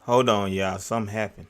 Hold on, y'all. Something happened.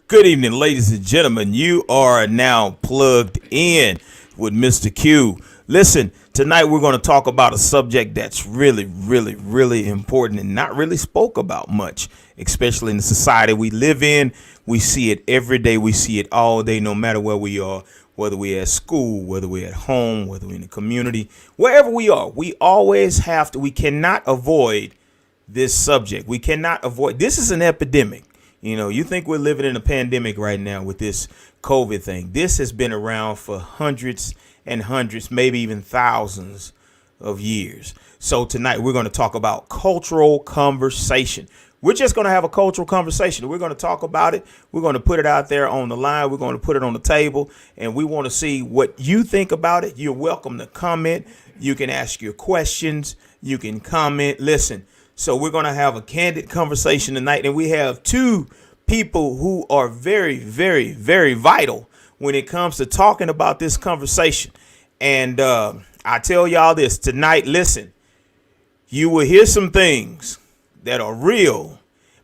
Good evening, ladies and gentlemen. You are now plugged in with Mr. Q. Listen, tonight we're going to talk about a subject that's really important and not really spoke about much, especially in the society we live in. We see it every day. We see it all day, no matter where we are, whether we're at school, whether we're at home, whether we're in the community, wherever we are. We always have to, we cannot avoid this subject. We cannot avoid, this is an epidemic. You know, you think we're living in a pandemic right now with this COVID thing. This has been around for hundreds and hundreds, maybe even thousands of years. So tonight we're going to talk about cultural conversation. We're just going to have a cultural conversation. We're going to talk about it. We're going to put it out there on the line. We're going to put it on the table, and we want to see what you think about it. You're welcome to comment. You can ask your questions. You can comment. Listen. So we're going to have a candid conversation tonight, and we have two people who are very vital when it comes to talking about this conversation. And I tell y'all this tonight, listen, you will hear some things that are real,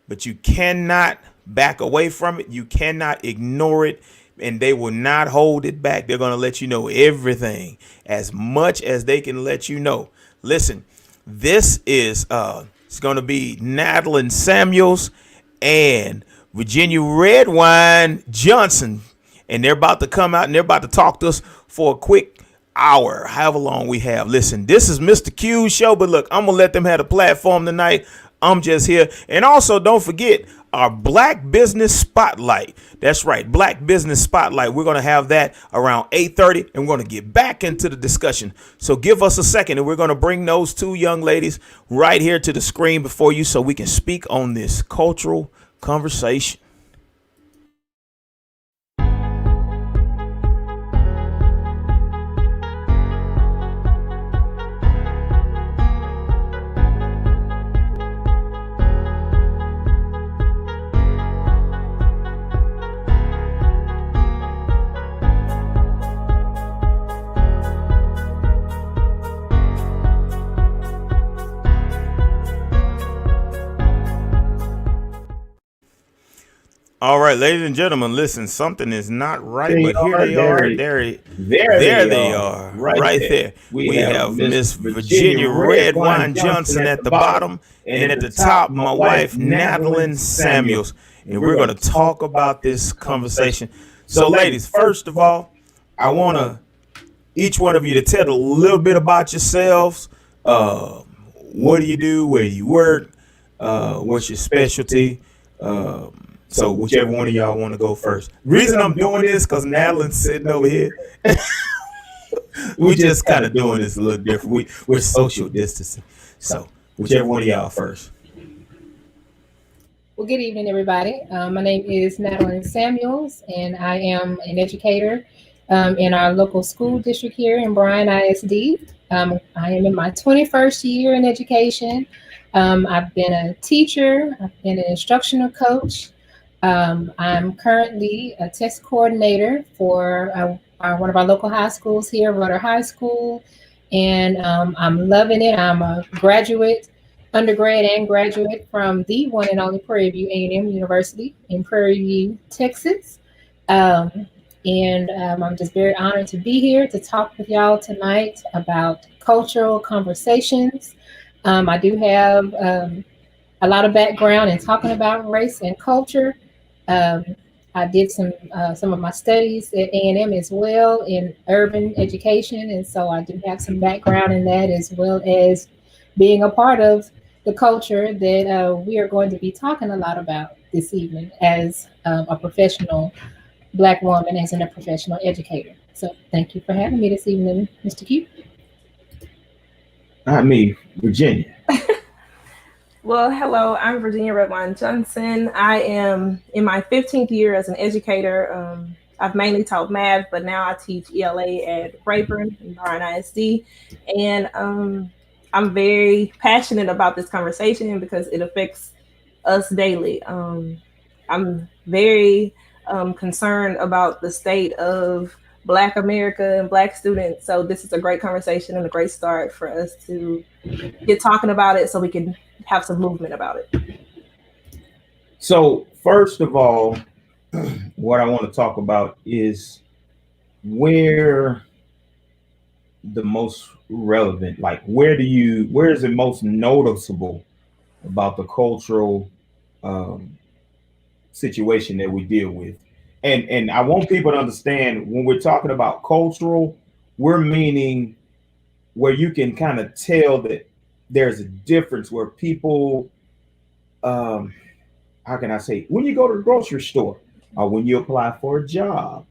but you cannot back away from it. You cannot ignore it, and they will not hold it back. They're going to let you know everything as much as they can let you know. Listen, this is it's going to be Natalie Samuels and Virginia Redwine Johnson. And they're about to come out and they're about to talk to us for a quick hour, however long we have. Listen, this is Mr. Q's show, but look, I'm going to let them have the platform tonight. I'm just here. And also, don't forget our Black Business Spotlight. That's right, Black Business Spotlight. We're going to have that around 8:30, and we're going to get back into the discussion. So give us a second, and we're going to bring those two young ladies right here to the screen before you so we can speak on this cultural conversation. All right, ladies and gentlemen, listen, something is not right, but here they are. There they are, right there. We have Miss Virginia Redwine Johnson at the bottom, and at the top, my wife, Natalie Samuels. And we're going to talk about this conversation. So, ladies, first of all, I want each one of you to tell a little bit about yourselves. What do you do? Where do you work? What's your specialty? So whichever one of y'all want to go first. Reason I'm doing this because Natalie's sitting over here. We just kind of doing this a little different. We're social distancing. So whichever one of y'all first. Well, good evening, everybody. My name is Natalie Samuels, and I am an educator in our local school district here in Bryan ISD. I am in my 21st year in education. I've been a teacher. I've been an instructional coach. I'm currently a test coordinator for one of our local high schools here, Rudder High School, and I'm loving it. I'm a graduate, undergrad and graduate from the one and only Prairie View A&M University in Prairie View, Texas. And I'm just very honored to be here to talk with y'all tonight about cultural conversations. I do have a lot of background in talking about race and culture. Um, I did some of my studies at A&M as well in urban education, and so I do have some background in that as well as being a part of the culture that we are going to be talking a lot about this evening as a professional Black woman, as in a professional educator. So thank you for having me this evening, Mr. Q. I mean, Virginia. Well, hello, I'm Virginia Redwine Johnson. I am in my 15th year as an educator. I've mainly taught math, but now I teach ELA at Rayburn and Bryan ISD. And I'm very passionate about this conversation because it affects us daily. I'm very concerned about the state of Black America and Black students. So this is a great conversation and a great start for us to get talking about it so we can have some movement about it. So, first of all, what I want to talk about is where the most relevant, like where is it most noticeable about the cultural um, situation that we deal with? And I want people to understand when we're talking about cultural, we're meaning where you can kind of tell that there's a difference where people um, how can I say, when you go to the grocery store, when you apply for a job,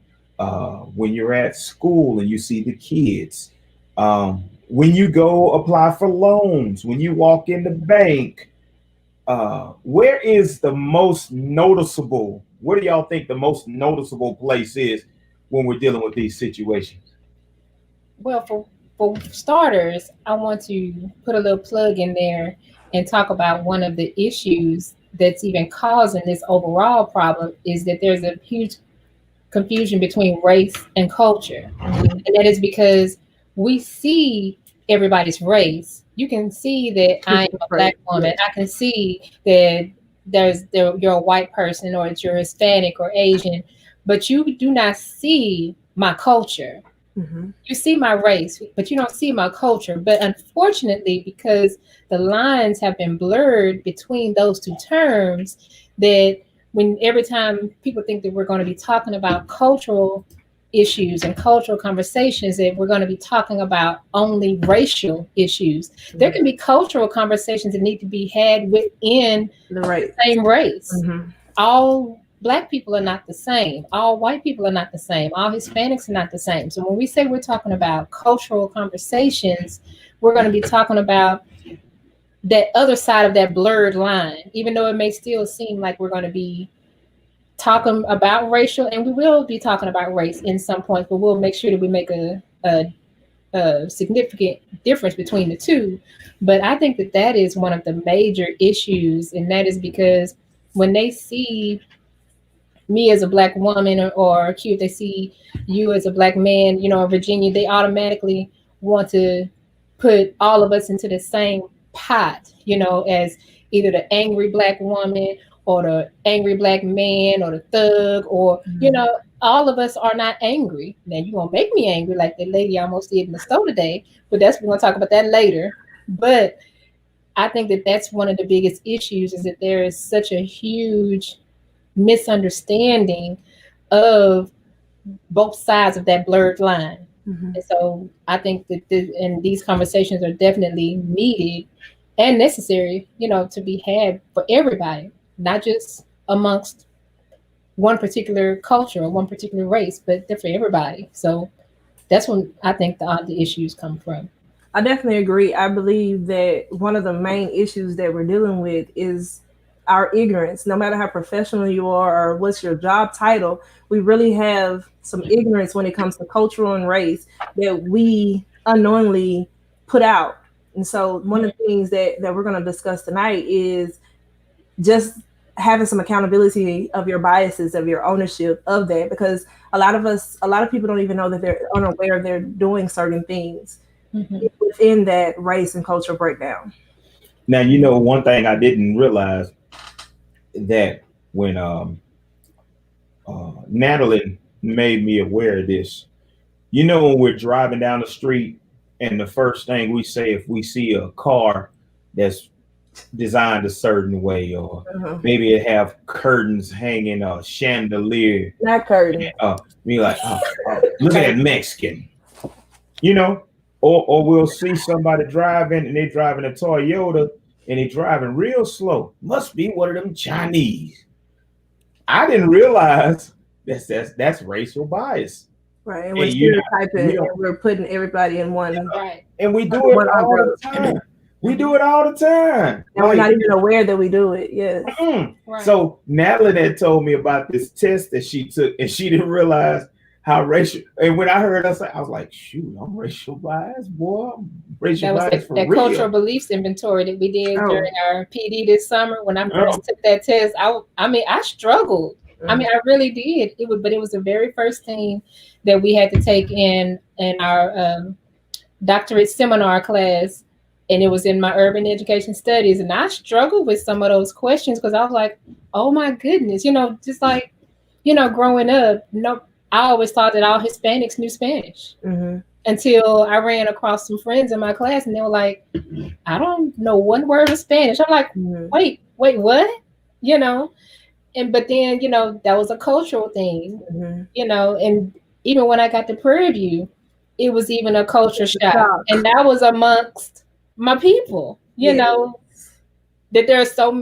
when you're at school and you see the kids, when you go apply for loans, when you walk in the bank, where is the most noticeable? What do y'all think the most noticeable place is when we're dealing with these situations? Well, for starters, I want to put a little plug in there and talk about one of the issues that's even causing this overall problem is that there's a huge confusion between race and culture. Mhm. And that is because we see everybody's race. You can see that I am a Black Right. woman. I can see that you're a white person or that you're Hispanic or Asian, but you do not see my culture. Mm-hmm. You see my race, but you don't see my culture. But unfortunately, because the lines have been blurred between those two terms, that when every time people think that we're going to be talking about cultural issues and cultural conversations, that we're going to be talking about only racial issues. There can be cultural conversations that need to be had within The the right. same race. Mm-hmm. All Black people are not the same. All white people are not the same. All Hispanics are not the same. So when we say we're talking about cultural conversations, we're going to be talking about that other side of that blurred line, even though it may still seem like we're going to be talking about racial, and we will be talking about race in some points, but we'll make sure that we make a significant difference between the two. But I think that that is one of the major issues, and that is because when they see me as a Black woman, or Q, if they see you as a Black man, in Virginia, they automatically want to put all of us into the same pot, as either the angry Black woman or the angry Black man or the thug, or, Mm-hmm. all of us are not angry. Now you're gonna make me angry like the lady almost did in the store today, but we're gonna talk about that later. But I think that that's one of the biggest issues, is that there is such a huge misunderstanding of both sides of that blurred line. Mm-hmm. And so I think that and these conversations are definitely needed and necessary, to be had for everybody, not just amongst one particular culture or one particular race, but they're for everybody. So that's when I think the issues come from. I definitely agree. I believe that one of the main issues that we're dealing with is our ignorance. No matter how professional you are or what's your job title, we really have some ignorance when it comes to cultural and race that we unknowingly put out. And so, one of the things that we're going to discuss tonight is just having some accountability of your biases, of your ownership of that, because a lot of people don't even know that they're unaware they're doing certain things Mhm. within that race and cultural breakdown. Now, one thing I didn't realize that when Natalie made me aware of this. You know, when we're driving down the street, and the first thing we say if we see a car that's designed a certain way, or Uh-huh. maybe it have curtains hanging, a chandelier, Not curtain. be like, look at that Mexican, you know, or we'll see somebody driving and they driving a Toyota and they driving real slow. Must be one of them Chinese. I didn't realize that's racial bias. Right. And we're And you know, stereotyping and we're putting everybody in one. Right. and we do it all the time. We do it all the time. And we're not even aware that we do it. Yes. Right. So Natalie had told me about this test that she took, and she didn't realize how racial. And when I heard her say, I was like, "Shoot, I'm racial bias, boy. I'm racial That was bias for that real." cultural beliefs inventory that we did during our PD this summer. When I first took that test, I mean, I struggled. I mean, I really did. But it was the very first thing that we had to take in our doctorate seminar class, and it was in my urban education studies. And I struggled with some of those questions because I was like, "Oh my goodness," just like, growing up, I always thought that all Hispanics knew Spanish until I ran across some friends in my class, and they were like, "I don't know one word of Spanish." I'm like, "Wait, what?" But then, that was a cultural thing, and even when I got to Prairie View, it was even a culture shock. And that was amongst my people, that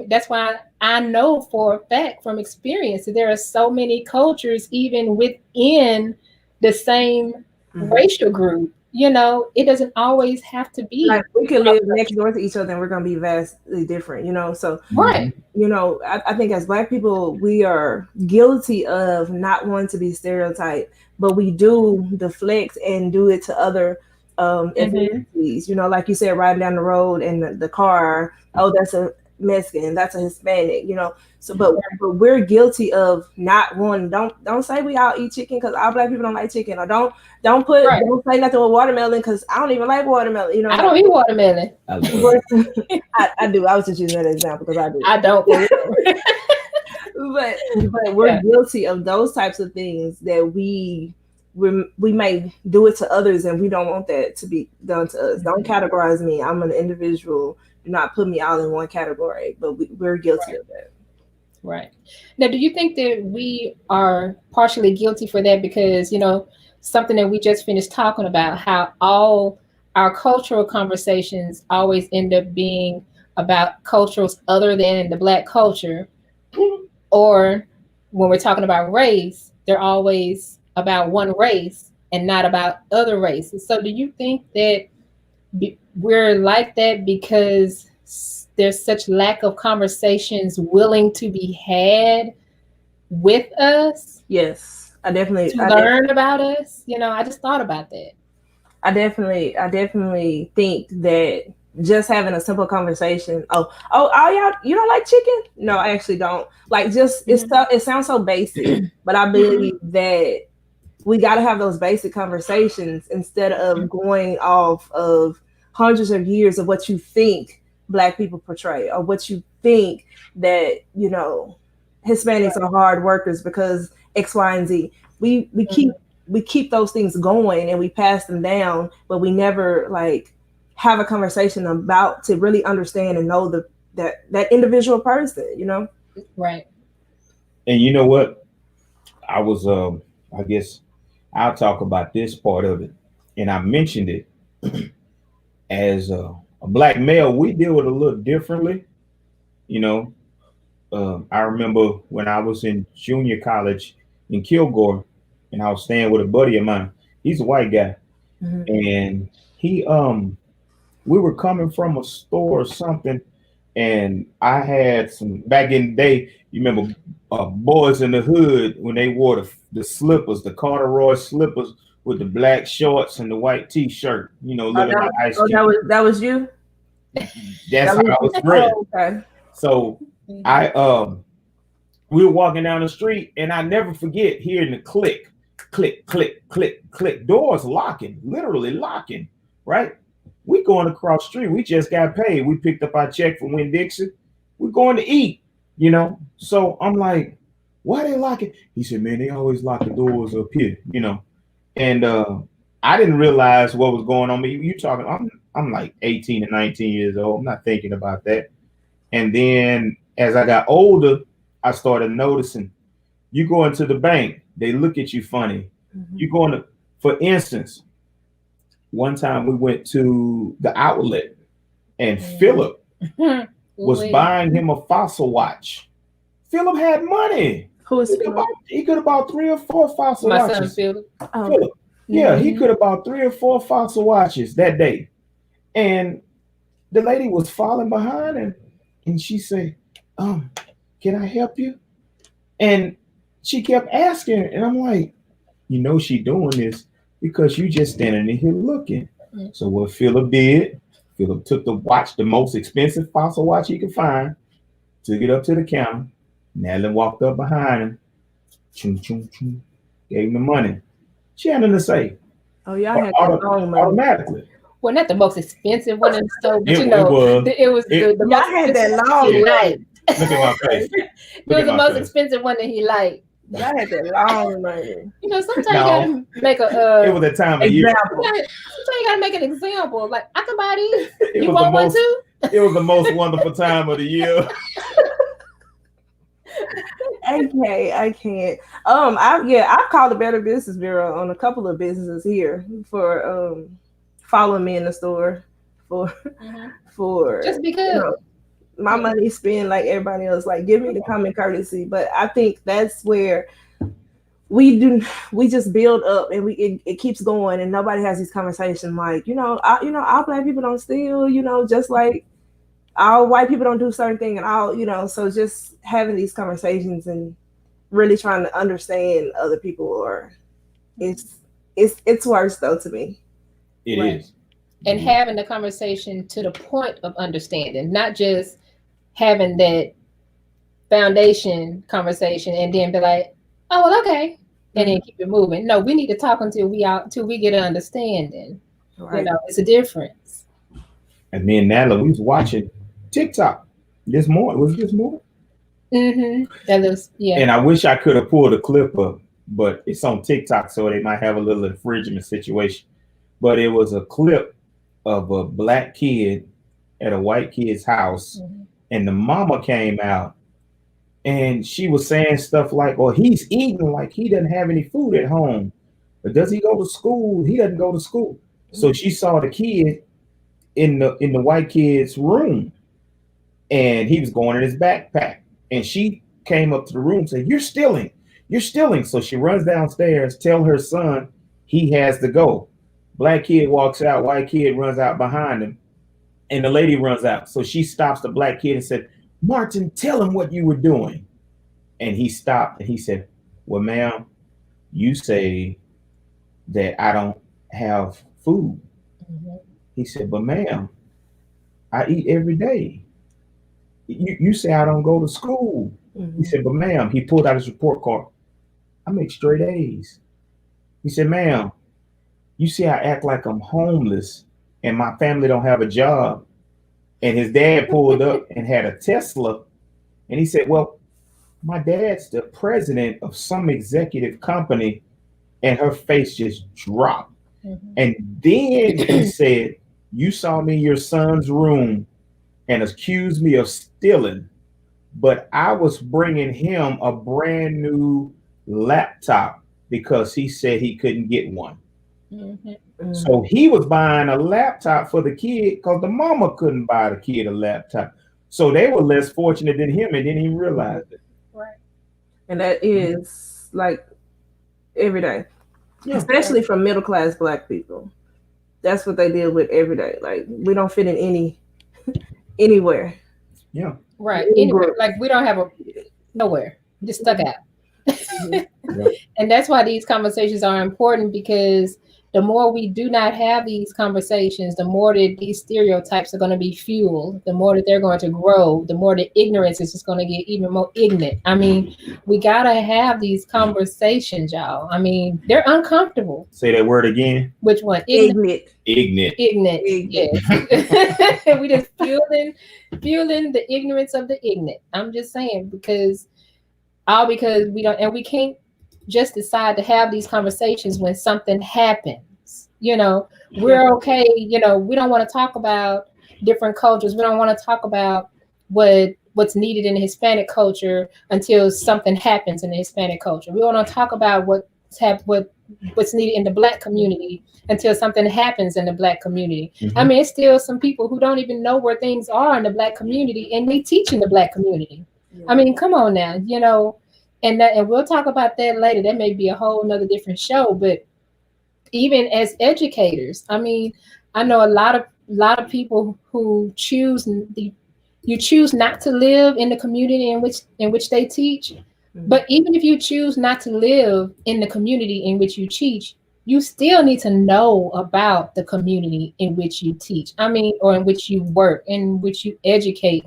that's why I know for a fact from experience that there are so many cultures, even within the same racial group. It doesn't always have to be. Like we could live next door to each other and we're going to be vastly different, So, right. I think as Black people, we are guilty of not wanting to be stereotyped, but we do deflect and do it to other ethnicities. Like you said, riding down the road in the car, oh, that's a Mexican, that's a Hispanic, So, but we're guilty of not wanting. Don't say we all eat chicken because all Black people don't like chicken, or don't say nothing with watermelon because I don't even like watermelon. I don't eat watermelon. I do. I was just using that example because I do. I don't. but we're guilty of those types of things that we may do it to others, and we don't want that to be done to us. Don't categorize me. I'm an individual. Do not put me all in one category, but we're guilty of that. Right. Now, do you think that we are partially guilty for that? Because, something that we just finished talking about, how all our cultural conversations always end up being about cultures other than the Black culture. Or when we're talking about race, they're always about one race and not about other races. So do you think that we're like that because there's such lack of conversations willing to be had with us? Yes, I definitely learn about us. I just thought about that. I definitely think that just having a simple conversation. Oh, y'all, you don't like chicken? No, I actually don't. Like, just it sounds so basic, but I believe that we got to have those basic conversations instead of going off of hundreds of years of what you think Black people portray, or what you think that Hispanics are hard workers because X, Y, and Z. We keep those things going and we pass them down, but we never have a conversation about to really understand and know that individual person. Right. And you know what? I was I guess I'll talk about this part of it, and I mentioned it. As a Black male, we deal with it a little differently. I remember when I was in junior college in Kilgore, and I was staying with a buddy of mine. He's a white guy, and he we were coming from a store or something, and I had some back in the day. You remember boys in the hood when they wore the slippers, the corduroy slippers with the black shorts and the white T-shirt. Looking like ice cream. That was you. That's how I was dressed. Okay. So we were walking down the street, and I never forget hearing the click, click, click, click, click, doors locking, literally locking. Right? We going across the street. We just got paid. We picked up our check from Winn-Dixie. We're going to eat. So I'm like, Why they lock it? He said, man, they always lock the doors up here, And I didn't realize what was going on. You talking? I'm like 18 and 19 years old. I'm not thinking about that. And then as I got older, I started noticing. You go into the bank, they look at you funny. Mm-hmm. You go into, for instance, one time we went to the outlet, and Philip was buying him a Fossil watch. Philip had money. He could have bought 3 or 4 Fossil watches. My son Philip. Philip. Yeah, he could have bought 3 or 4 Fossil watches that day. And the lady was falling behind him, and she said, can I help you? And she kept asking, and I'm like, she doing this because you just standing in here looking. Mm-hmm. So what Philip did, Philip took the watch, the most expensive Fossil watch he could find, took it up to the counter. Natalie walked up behind him, choo, choo, choo, gave him the money. She had nothing to say. Oh, y'all had automatically. Well, not the most expensive one in the store, but it was the most had that long light. Look at my face. It was the most expensive one that he liked. Y'all had that long money. Sometimes you gotta make a it was a time of year. Sometimes you gotta make an example. Like, I can buy these. You want one too? It was the most wonderful time of the year. I can't. I've called the Better Business Bureau on a couple of businesses here for following me in the store for just because my money spent like everybody else. Like, give me the common courtesy. But I think that's where we just build up, and it keeps going, and nobody has these conversations like, all Black people don't steal, just like all white people don't do certain things, and all, so just having these conversations and really trying to understand other people, or it's worse though to me. It is. And having the conversation to the point of understanding, not just having that foundation conversation and then be like, oh, well, okay, and then keep it moving. No, we need to talk until we get an understanding. Right. It's a difference. And me and Natalie, we was watching TikTok this morning. Was it this morning? Mm-hmm. That looks, yeah. And I wish I could have pulled a clip up, but it's on TikTok, so they might have a little infringement situation. But it was a clip of a Black kid at a white kid's house, and the mama came out, and she was saying stuff like, "Well, he's eating like he doesn't have any food at home, but does he go to school? He doesn't go to school." So she saw the kid in the white kid's room, and he was going in his backpack, and she came up to the room and said, "You're stealing. So she runs downstairs, tell her son he has to go. Black kid walks out, white kid runs out behind him, and the lady runs out. So she stops the Black kid and said, "Martin, tell him what you were doing." And he stopped and he said, "Well, ma'am, you say that I don't have food." He said, "But ma'am, I eat every day. You say I don't go to school." He said, "But ma'am," he pulled out his report card, "I make straight A's." He said, "Ma'am, you see I act like I'm homeless and my family don't have a job." And his dad pulled up and had a Tesla. And he said, "Well, my dad's the president of some executive company." And her face just dropped. And then he said, "You saw me in your son's room and accused me of stealing, but I was bringing him a brand new laptop because he said he couldn't get one." So he was buying a laptop for the kid because the mama couldn't buy the kid a laptop. So they were less fortunate than him and didn't even realize it. Right. And that is like every day, especially from middle class Black people. That's what they deal with every day. Like, we don't fit in anywhere. Yeah. Right. Anywhere. Like, we don't have nowhere. Just stuck out. And that's why these conversations are important, because the more we do not have these conversations, the more that these stereotypes are going to be fueled, the more that they're going to grow, the more the ignorance is just going to get even more ignorant. I mean, we got to have these conversations, y'all. I mean, they're uncomfortable. Say that word again. Which one? Ignorant. Yes. We just fueling the ignorance of the ignorant. I'm just saying, because all because we can't just decide to have these conversations when something happens. We're okay. We don't want to talk about different cultures. We don't want to talk about what's needed in the Hispanic culture until something happens in the Hispanic culture. We want to talk about what's needed in the Black community until something happens in the Black community. Mm-hmm. I mean, it's still some people who don't even know where things are in the Black community, and they teach in the Black community. Yeah. I mean, come on now, and we'll talk about that later. That may be a whole nother different show, but even as educators, I mean, I know a lot of people who choose not to live in the community in which they teach. Mm-hmm. But even if you choose not to live in the community in which you teach, you still need to know about the community in which you teach. I mean, or in which you work, in which you educate.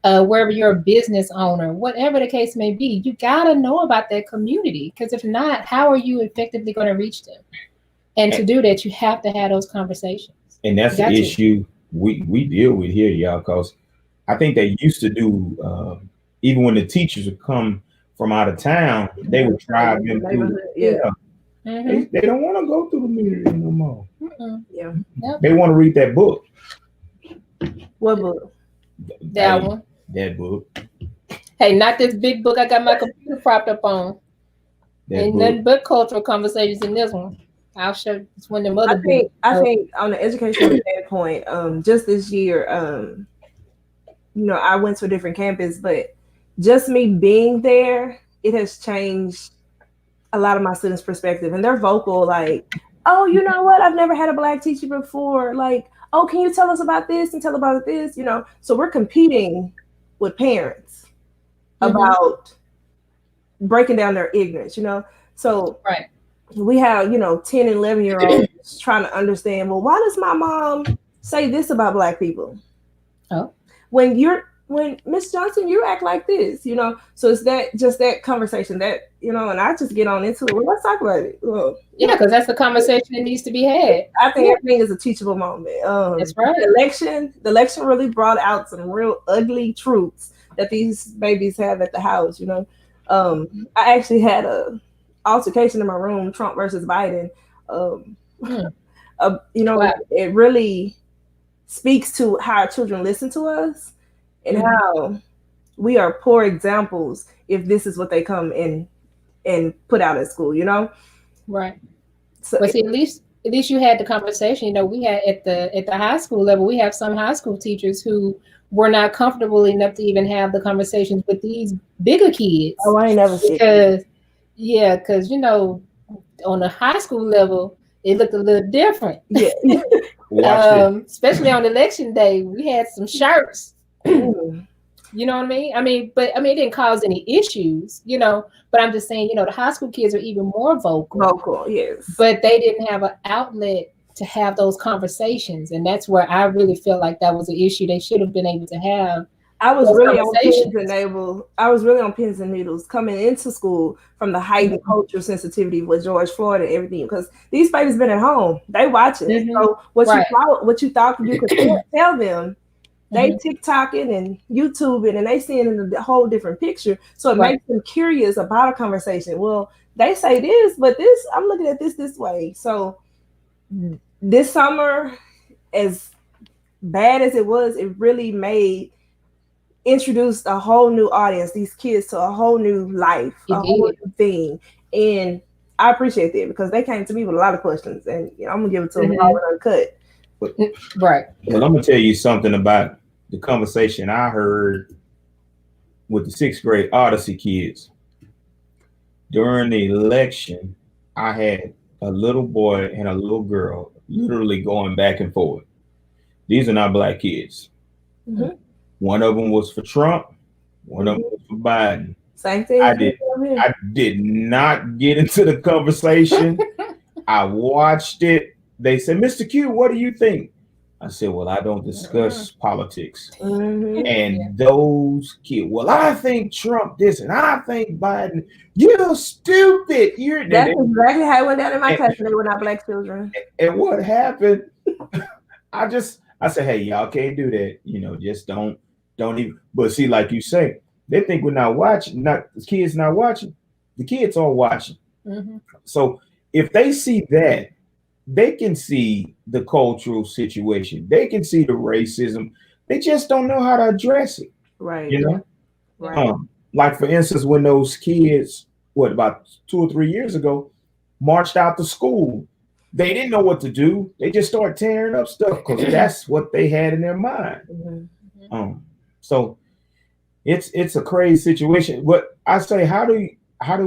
Wherever you're a business owner, whatever the case may be, you gotta know about that community, because if not, how are you effectively going to reach them? And to do that, you have to have those conversations. And that's the issue we deal with here, y'all, because I think they used to do, even when the teachers would come from out of town, they would drive them through. Yeah. Mm-hmm. They don't want to go through the community no more. Mm-mm. Yeah. Yep. They want to read that book. What book? That one. That book. Hey, not this big book I got my computer propped up on. Ain't nothing but cultural conversations in this one. I'll show this one of them other books. I think on the educational standpoint, just this year, I went to a different campus, but just me being there, it has changed a lot of my students' perspective. And they're vocal, like, oh, you know what? I've never had a Black teacher before. Like, oh, can you tell us about this and tell about this? So we're competing with parents about breaking down their ignorance, So right. We have, 10 and 11-year-olds trying to understand, well, why does my mom say this about Black people? Oh. When Miss Johnson, you act like this, so it's that conversation that, and I just get on into it. Well, let's talk about it. Well, yeah, because that's the conversation that needs to be had. I think everything is a teachable moment. That's right. The election really brought out some real ugly truths that these babies have at the house. I actually had a altercation in my room, Trump versus Biden. Wow. It really speaks to how our children listen to us. And how we are poor examples if this is what they come in and put out at school, Right. So, but see, at least you had the conversation. We had at the high school level, we have some high school teachers who were not comfortable enough to even have the conversations with these bigger kids. Oh, I ain't never seen that. Because on the high school level, it looked a little different. Yeah. Especially on election day, we had some shirts. You know what I mean? But it didn't cause any issues, but I'm just saying, the high school kids are even more vocal, yes, but they didn't have an outlet to have those conversations. And that's where I really feel like that was an issue they should have been able to have. I was really on pins and needles coming into school from the heightened cultural sensitivity with George Floyd and everything, because these babies been at home, they watching. Mm-hmm. So what you thought you could tell them, they TikToking and YouTubing, and they seeing in a whole different picture. So it makes them curious about a conversation. Well, they say this, but I'm looking at this way. So this summer, as bad as it was, it really introduced a whole new audience, these kids, to a whole new life, whole new thing. And I appreciate that, because they came to me with a lot of questions, and I'm gonna give it to them all uncut. Right. Well, I'm gonna tell you something about the conversation I heard with the 6th grade Odyssey kids. During the election, I had a little boy and a little girl literally going back and forth. These are not Black kids. Mm-hmm. One of them was for Trump. One of them was for Biden. Same thing. I did not get into the conversation. I watched it. They said, Mr. Q, what do you think? I said, well, I don't discuss politics. Mm-hmm. And those kids, well, I think Trump this and I think Biden. You're stupid. That's exactly how it went down in my class. They were not Black children. And what happened? I said, hey, y'all can't do that. Just don't even. But see, like you say, They think we're not watching, not the kids not watching. The kids are watching. Mm-hmm. So if they see that, they can see the cultural situation. They can see the racism. They just don't know how to address it. Right. You know, Right. like for instance, when those kids, what about 2 or 3 years ago, marched out to school, they didn't know what to do. They just started tearing up stuff because that's what they had in their mind. Mm-hmm. So it's a crazy situation. But I say, how do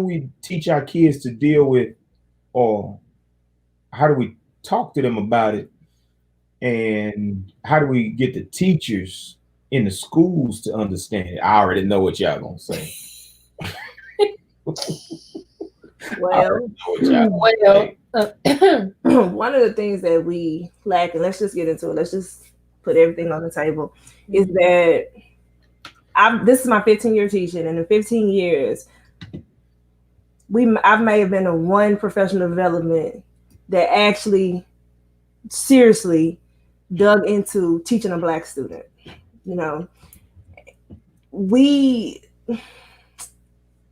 we teach our kids to deal with, or how do we talk to them about it, and how do we get the teachers in the schools to understand it? I already know what y'all gonna say. Well, one of the things that we lack, and let's just get into it. Let's just put everything on the table. Is that this is my 15-year teaching, and in 15 years, I may have been in one professional development that actually seriously dug into teaching a Black student. You know, we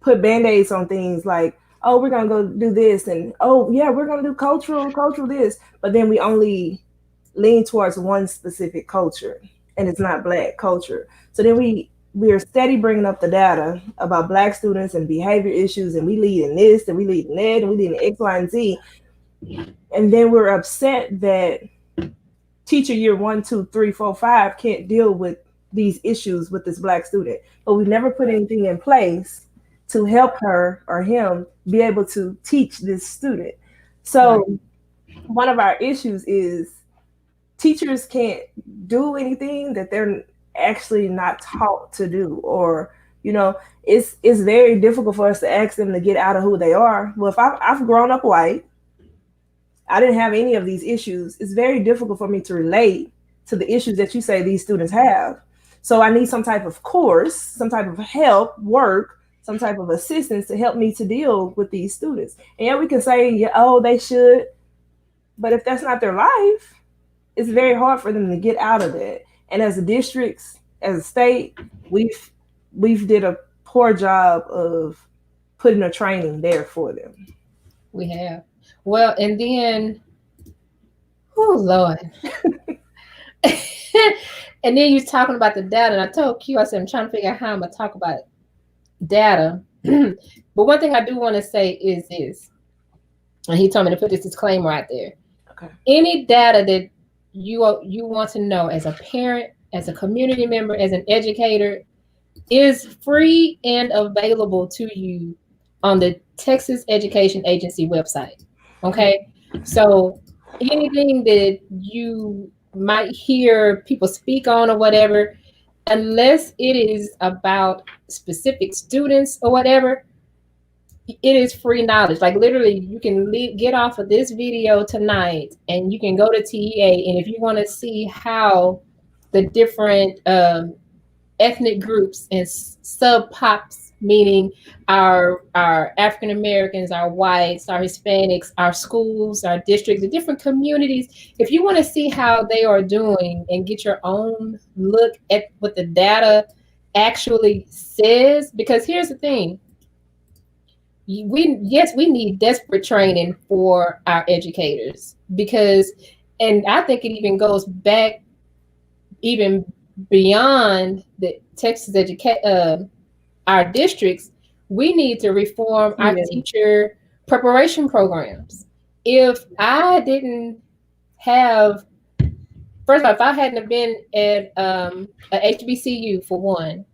put band-aids on things like, oh, we're gonna go do this, and oh yeah, we're gonna do cultural this, but then we only lean towards one specific culture, and it's not Black culture. So then we are steady bringing up the data about Black students and behavior issues, and we lead in this, and we lead in that, and we lead in X, Y, and Z, and then we're upset that teacher year 1, 2, 3, 4, 5 can't deal with these issues with this Black student, but we never put anything in place to help her or him be able to teach this student. So one of our issues is teachers can't do anything that they're actually not taught to do, or, you know, it's very difficult for us to ask them to get out of who they are. Well, if I've grown up white, I didn't have any of these issues. It's very difficult for me to relate to the issues that you say these students have. So I need some type of course, some type of help, work, some type of assistance to help me to deal with these students. And yeah, we can say, yeah, oh, they should, but if that's not their life, it's very hard for them to get out of that. And as a districts, as a state, we've did a poor job of putting a training there for them. We have. Well, and then, oh Lord. And then you're talking about the data, and I told Q, I said, I'm trying to figure out how I'm gonna talk about data. But one thing I do want to say is this, and he told me to put this disclaimer out there. Okay. Any data that you want to know as a parent, as a community member, as an educator, is free and available to you on the Texas Education Agency website. Okay, so anything that you might hear people speak on or whatever, unless it is about specific students or whatever, it is free knowledge. Like literally, you can get off of this video tonight and you can go to TEA, and if you want to see how the different ethnic groups and sub-pops, meaning our African Americans, our whites, our Hispanics, our schools, our districts, the different communities, if you want to see how they are doing and get your own look at what the data actually says, because here's the thing, we need desperate training for our educators, because, and I think it even goes back even beyond the Texas our districts. We need to reform our teacher preparation programs. If I didn't have, first of all, if I hadn't have been at a HBCU for one,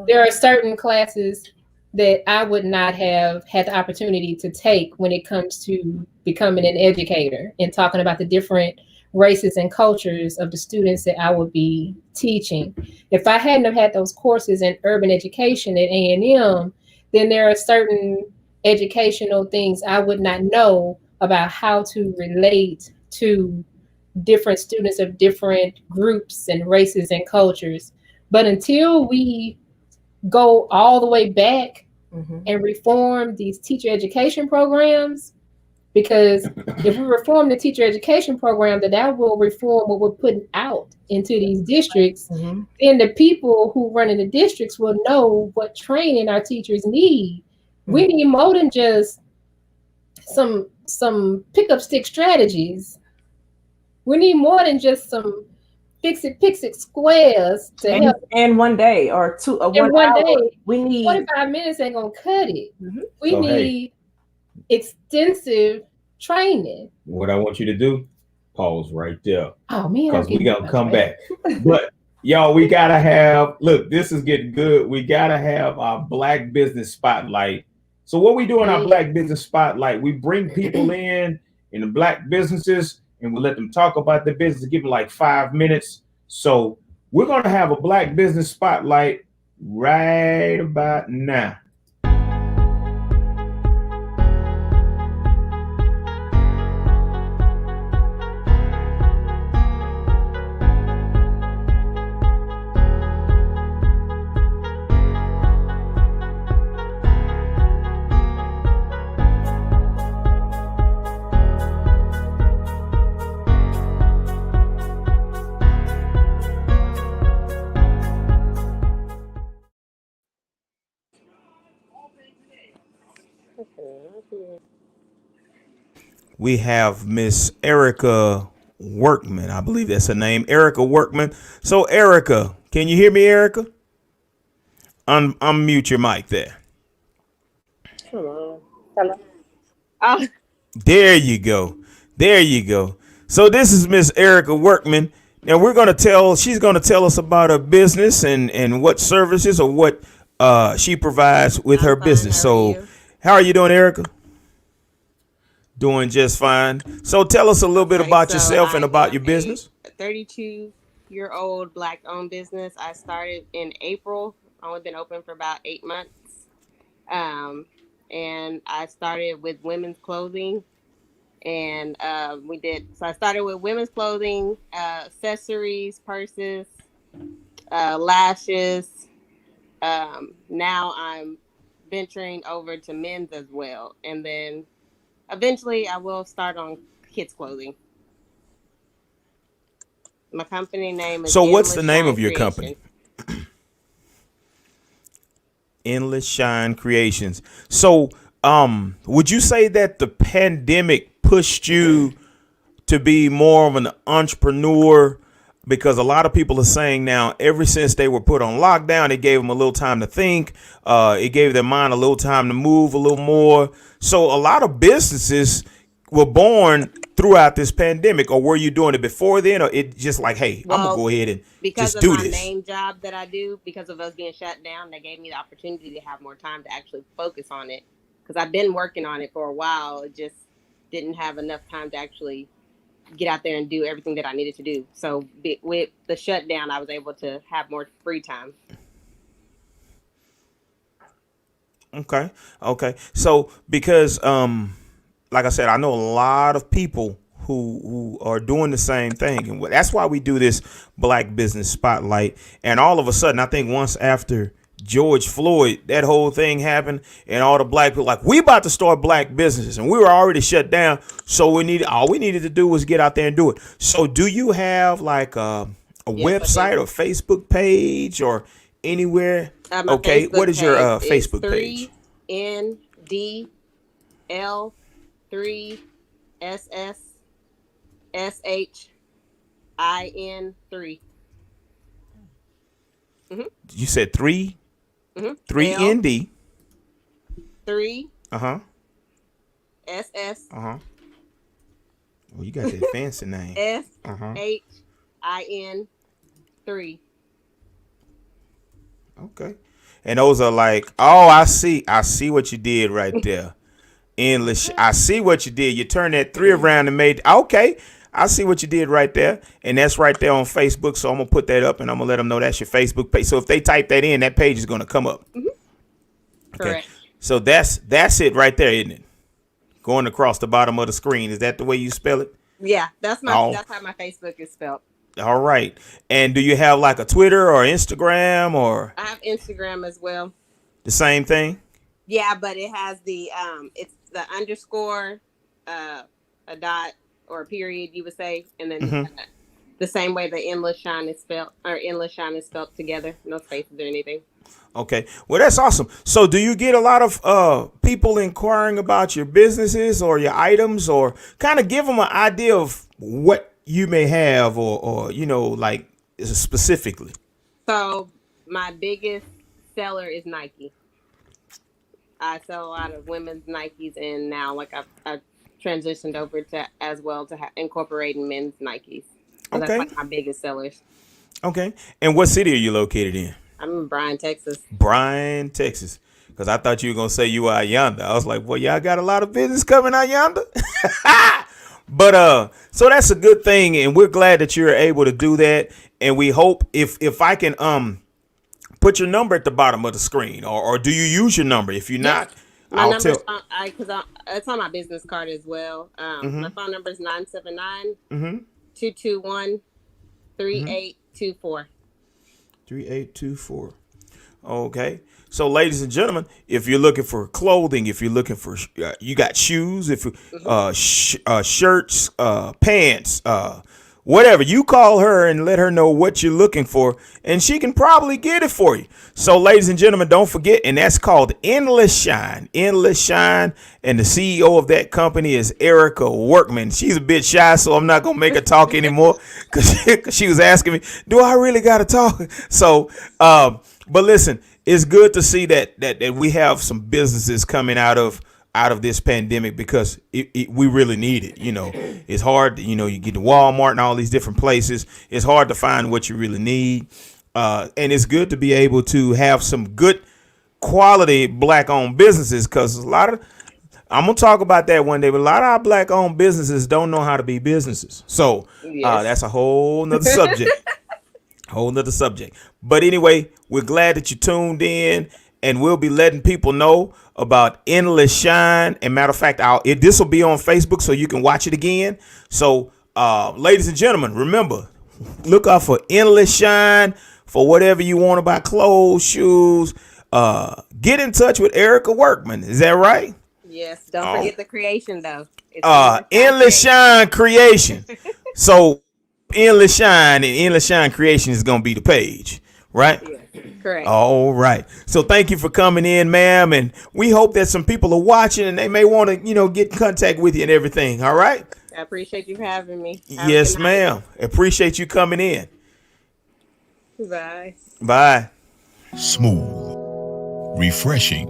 there are certain classes that I would not have had the opportunity to take when it comes to becoming an educator and talking about the different races and cultures of the students that I would be teaching. If I hadn't have had those courses in urban education at A&M, then there are certain educational things I would not know about how to relate to different students of different groups and races and cultures. But until we go all the way back and reform these teacher education programs, Because if we reform the teacher education program, that will reform what we're putting out into these districts. Mhm. Then the people who run in the districts will know what training our teachers need. We need more than just some pick up stick strategies. We need more than just some fix it squares to help. And one day or two or In 1 hour. day, We need 45 minutes ain't gonna cut it. We So, hey. need extensive training. What I want you to do, pause right there. Oh man, Because we gonna come back. But y'all, we gotta have, look, this is getting good. We gotta have our Black Business Spotlight. So what we do in our Black Business Spotlight, we bring people in the Black businesses and we let them talk about their business, give them like 5 minutes. So we're gonna have a Black Business Spotlight right about now. We have Miss Erica Workman. I believe that's her name, Erica Workman. So, Erica, can you hear me, Erica? Unmute your mic there. Hello. There you go. There you go. So this is Miss Erica Workman. Now she's gonna tell us about her business and what services or what she provides with her business. So how are you doing, Erica? Doing just fine. So tell us a little bit about yourself and about your business. 32-year-old Black-owned business. I started in April. Only been open for about 8 months. And I started with women's clothing. And I started with women's clothing, accessories, purses, lashes. Now I'm venturing over to men's as well. And then eventually I will start on kids' clothing. My company name is what's the name of your company? Endless Shine Creations. So would you say that the pandemic pushed you to be more of an entrepreneur? Because a lot of people are saying now, ever since they were put on lockdown, it gave them a little time to think. It gave their mind a little time to move a little more. So a lot of businesses were born throughout this pandemic. Or were you doing it before then? Or it just like, hey, I'm going to go ahead and just do this? Because of my main job that I do, because of us being shut down, they gave me the opportunity to have more time to actually focus on it. Because I've been working on it for a while. It just didn't have enough time to actually get out there and do everything that I needed to do. So with the shutdown, I was able to have more free time. Okay. So because like I said, I know a lot of people who are doing the same thing, and that's why we do this Black Business Spotlight. And all of a sudden, I think once after George Floyd, that whole thing happened, and all the black people like, we about to start black businesses, and we were already shut down. So all we needed to do was get out there and do it. So do you have like a website or Facebook page or anywhere? Okay, Facebook what is your Facebook page? page? 3NDL3SSSHIN3. You said 3? 3ND. 3. SS. Well, you got that fancy name. SHIN3. Okay. And those are like, oh, I see what you did right there. Endless. I see what you did. You turned that 3 around and made, okay. I see what you did right there. And that's right there on Facebook. So I'm going to put that up and I'm going to let them know that's your Facebook page. So if they type that in, that page is going to come up. Okay. Correct. So that's it right there, isn't it? Going across the bottom of the screen. Is that the way you spell it? Yeah, that's how my Facebook is spelled. All right. And do you have like a Twitter or Instagram or? I have Instagram as well. The same thing? Yeah, but it has the it's the underscore uh, a dot or a period, you would say, and then Hmm. the same way the endless shine is spelled, or endless shine is spelled together, no spaces or anything. Okay. Well, that's awesome. So, do you get a lot of people inquiring about your businesses or your items, or kind of give them an idea of what you may have, or like specifically? So my biggest seller is Nike. I sell a lot of women's Nikes, and now like I've transitioned over to as well to incorporating men's Nikes. So that's Okay. like my biggest sellers. Okay. And what city are you located in? I'm in Bryan, Texas. Bryan, Texas. Because I thought you were gonna say you were out yonder. I was like, well, y'all got a lot of business coming out yonder. But so that's a good thing, and we're glad that you're able to do that. And we hope if I can put your number at the bottom of the screen, or do you use your number? If you're Yes, not, my I'll number's tell. on, it's on my business card as well. My phone number is 979 Mm-hmm. 221 Mm-hmm. 3824. 3824. Okay. So, ladies and gentlemen, if you're looking for clothing, if you're looking for, you got shoes, if you, shirts, pants, whatever, you call her and let her know what you're looking for, and she can probably get it for you. So, ladies and gentlemen, don't forget, and that's called Endless Shine. Endless Shine, and the CEO of that company is Erica Workman. She's a bit shy, so I'm not gonna make her talk anymore because she was asking me, "Do I really gotta talk?" So, but listen, it's good to see that we have some businesses coming out of this pandemic, because we really need it. It's hard. You get to Walmart and all these different places. It's hard to find what you really need, and it's good to be able to have some good quality black-owned businesses, because a lot of, I'm gonna talk about that one day, but a lot of our black-owned businesses don't know how to be businesses. So Yes. that's a whole nother subject. Whole nother subject. But anyway, we're glad that you tuned in, and we'll be letting people know about Endless Shine. And matter of fact, this will be on Facebook, so you can watch it again. So, ladies and gentlemen, remember, look out for Endless Shine for whatever you want about clothes, shoes. Get in touch with Erica Workman. Is that right? Yes. Don't Oh, forget the creation though. It's endless shine Endless creation. Shine Creation. So Endless Shine and Endless Shine Creation is gonna be the page, right? Yes. Correct. All right. So thank you for coming in, ma'am, and we hope that some people are watching and they may want to, get in contact with you and everything. All right. I appreciate you having me. Have a good Yes, night. ma'am. Appreciate you coming in. Bye. Bye. Smooth, refreshing,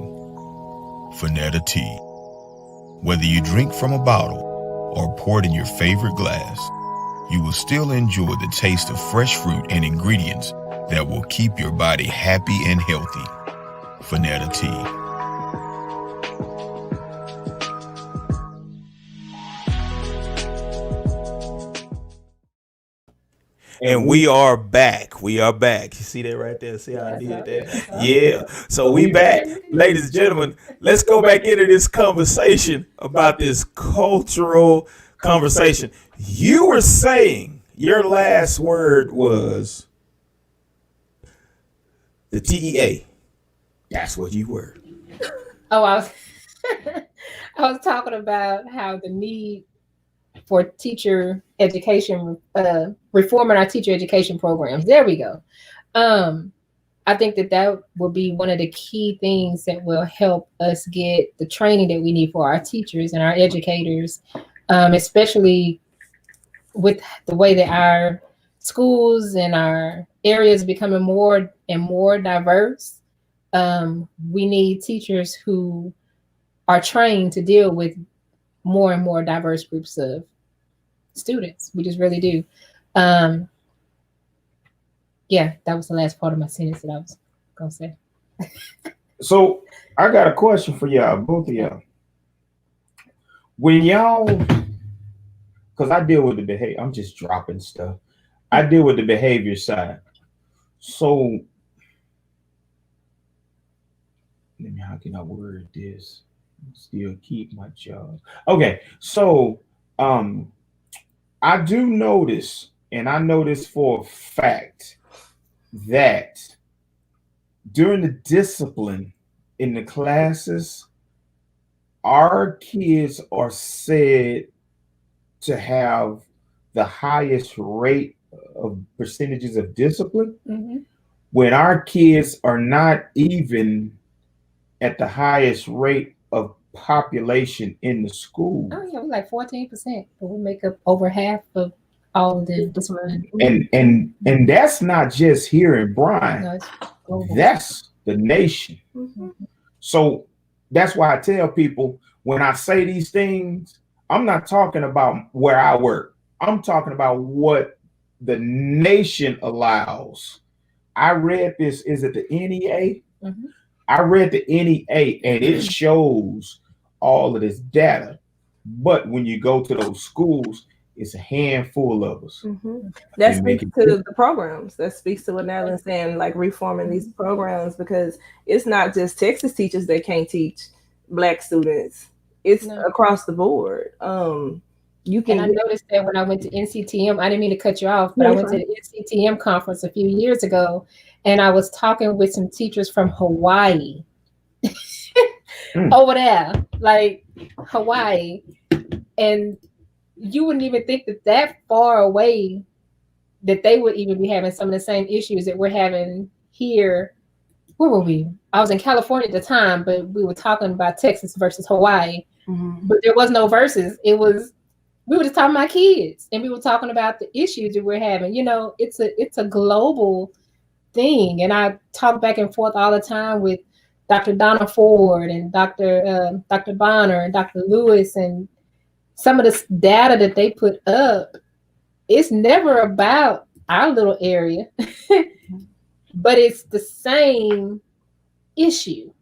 Finetta tea. Whether you drink from a bottle or pour it in your favorite glass, you will still enjoy the taste of fresh fruit and ingredients that will keep your body happy and healthy. Finetta tea. And we are back. We are back. You see that right there? See how I did that? Yeah. So we back. Ladies and gentlemen, let's go back into this conversation about this cultural conversation. You were saying your last word was the TEA. That's what you were. Oh, I was talking about how the need for teacher education, reforming our teacher education programs. There we go. I think that will be one of the key things that will help us get the training that we need for our teachers and our educators, especially with the way that our schools and our areas are becoming more and more diverse. We need teachers who are trained to deal with more and more diverse groups of students. We just really do. Yeah, that was the last part of my sentence that I was gonna say. So I got a question for y'all, both of y'all. When y'all, because I deal with the behavior, I'm just dropping stuff. I deal with the behavior side. So, how can I word this? Still keep my job. Okay, so I do notice, and I notice for a fact that during the discipline in the classes, our kids are said to have the highest rate of percentages of discipline when our kids are not even at the highest rate of population in the school. Oh yeah, we're like 14%, but we make up over half of all of the discipline. And that's not just here in Bryan. No, it's global. That's the nation. So that's why I tell people when I say these things, I'm not talking about where I work. I'm talking about what the nation allows. I read this, is it the NEA? I read the NEA and it shows all of this data. But when you go to those schools, it's a handful of us. That speaks to the programs. That speaks to what Natalie's saying, like reforming these programs, because it's not just Texas teachers that can't teach Black students. It's across the board. You can. And I noticed that when I went to NCTM, I didn't mean to cut you off, but I went to the NCTM conference a few years ago, and I was talking with some teachers from Hawaii. Over there, like Hawaii, and you wouldn't even think that far away that they would even be having some of the same issues that we're having here. Where were we? I was in California at the time, but we were talking about Texas versus Hawaii. But there was no versus. It was, we were just talking about kids, and we were talking about the issues that we're having. You know, it's a global thing, and I talk back and forth all the time with Dr. Donna Ford and Dr. Bonner and Dr. Lewis, and some of the data that they put up, it's never about our little area, but it's the same issue.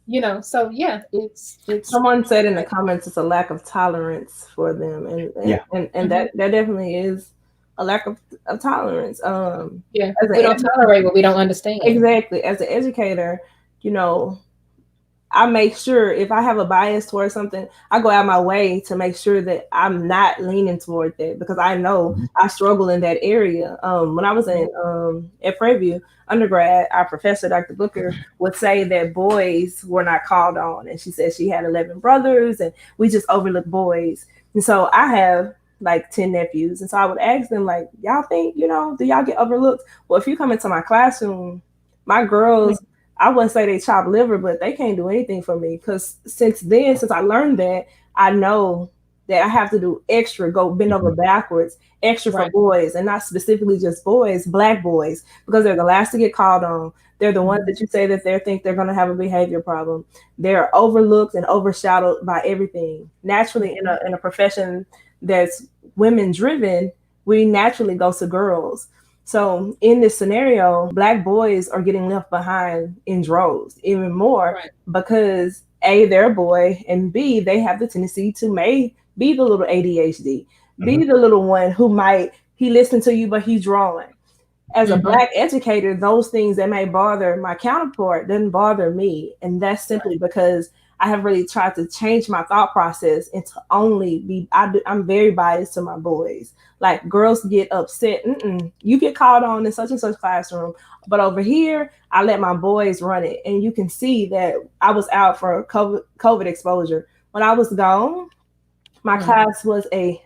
You know, so yeah, it's someone said in the comments it's a lack of tolerance for them, and that definitely is a lack of tolerance. We don't tolerate what we don't understand. Exactly. As an educator, you know, I make sure if I have a bias towards something, I go out my way to make sure that I'm not leaning toward that, because I know I struggle in that area. When I was at Prairie View undergrad, our professor, Dr. Booker, would say that boys were not called on. And she said she had 11 brothers and we just overlooked boys. And so I have like 10 nephews. And so I would ask them, like, y'all think, you know, do y'all get overlooked? Well, if you come into my classroom, my girls, I wouldn't say they chop liver, but they can't do anything for me. Because since I learned that, I know that I have to do extra, go bend over backwards, extra for boys, and not specifically just boys, Black boys, because they're the last to get called on. They're the ones that you say that they think they're going to have a behavior problem. They're overlooked and overshadowed by everything. Naturally, in a profession that's women driven, we naturally go to girls. So in this scenario, Black boys are getting left behind in droves, even more because A, they're a boy, and B, they have the tendency to may be the little ADHD, be the little one who he listened to you, but he's drawing. As a Black educator, those things that may bother my counterpart doesn't bother me. And that's simply because I have really tried to change my thought process into only I'm very biased to my boys. Like, girls get upset. You get called on in such and such classroom, but over here, I let my boys run it. And you can see that I was out for COVID exposure. When I was gone, my class was a